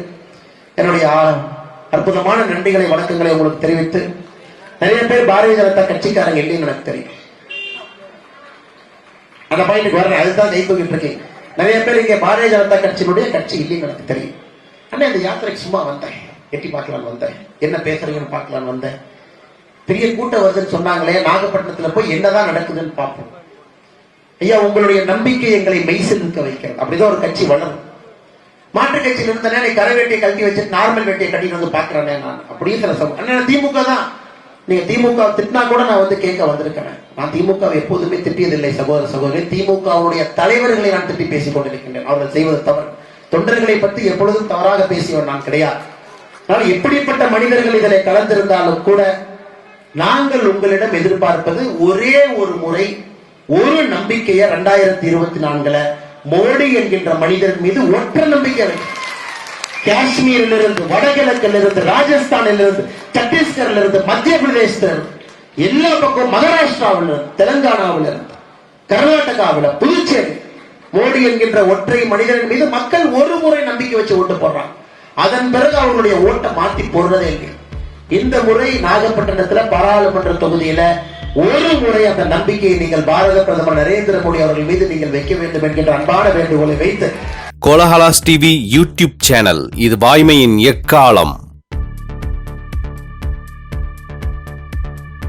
என்னுடைய அற்புதமான நன்றிகளை, வணக்கங்களை உங்களுக்கு தெரிவித்து, நிறைய பேர் பாரதிய ஜனதா கட்சிக்காரங்க இல்லைன்னு எனக்கு தெரியும். அந்த பாயிண்ட்க்கு வர்றேன், அதுதான் ஜெயித்துக்கிட்டு இருக்கேன். நிறைய பேர் இங்க பாரதிய ஜனதா கட்சியினுடைய கட்சி இல்லைன்னு எனக்கு தெரியும். ஆனா இந்த யாத்திரைக்கு சும்மா வந்தேன், எட்டி பார்க்கலான்னு வந்தேன், என்ன பேசுறீங்கன்னு பார்க்கலான்னு வந்தேன். பெரிய கூட்டம் வருதுன்னு சொன்னாங்களே, நாகப்பட்டினத்துல போய் என்னதான் நடக்குதுன்னு பார்ப்போம். ஐயா, உங்களுடைய நம்பிக்கை எங்களை மெய்சில் நிற்க வைக்கிறது. அப்படிதான் ஒரு கட்சி வளரும். மாற்று கட்சியில் இருந்தேன், கரை வேட்டியை கழட்டி வச்சுட்டு நார்மல் வேட்டியை கட்டிட்டு வந்து பாக்குறேன் நான். அப்படியே சில திமுக தான். நீங்க திமுக திட்டினா கூட நான் வந்து கேட்க வந்திருக்கிறேன். நான் திமுக எப்போதுமே திட்டியதில்லை சகோதர சகோதரி. திமுகவுடைய தலைவர்களை நான் திட்டி பேசிக் கொண்டிருக்கின்றேன். அவர்கள் செய்வது தவறு. தொண்டர்களை பற்றி எப்பொழுதும் தவறாக பேசியவர் நான் கிடையாது. ஆனால் எப்படிப்பட்ட மனிதர்கள் இதில் கலந்திருந்தாலும் கூட நாங்கள் உங்களிடம் எதிர்பார்ப்பது ஒரே ஒரு முறை, ஒரு நம்பிக்கையை 2024 மோடி என்கின்ற மனிதர் மீது ஒற்ற நம்பிக்கை வைக்கும். காஷ்மீரில் இருந்து, வடகிழக்கில் இருந்து, ராஜஸ்தானில் இருந்து, சத்தீஸ்கர்ல இருந்து, மத்திய பிரதேசத்தில் இருந்து, எல்லா பக்கம் மகாராஷ்டிராவில் இருந்து, தெலுங்கானாவில் இருந்து, கர்நாடகாவில், புதுச்சேரி, மோடி என்கின்ற ஒற்றை மனிதரின் மீது மக்கள் ஒரு முறை நம்பிக்கை வச்சு ஓட்டு போடுறாங்க. அதன் பிறகு அவர்களுடைய ஓட்டை மாற்றி போடுறதே இல்லை. இந்த முறை நாகப்பட்டினத்துல பாராளுமன்ற தொகுதியில ஒரு முறை அந்த நம்பிக்கையை நீங்கள் பாரத பிரதமர் நரேந்திர மோடி அவர்கள் மீது நீங்கள் வைக்க வேண்டும் என்கின்ற அன்பான வேண்டுகோளை வைத்து கோலஹலாஸ் டிவி யூடியூப் சேனல், இது வாய்மையின் எக்காலம்.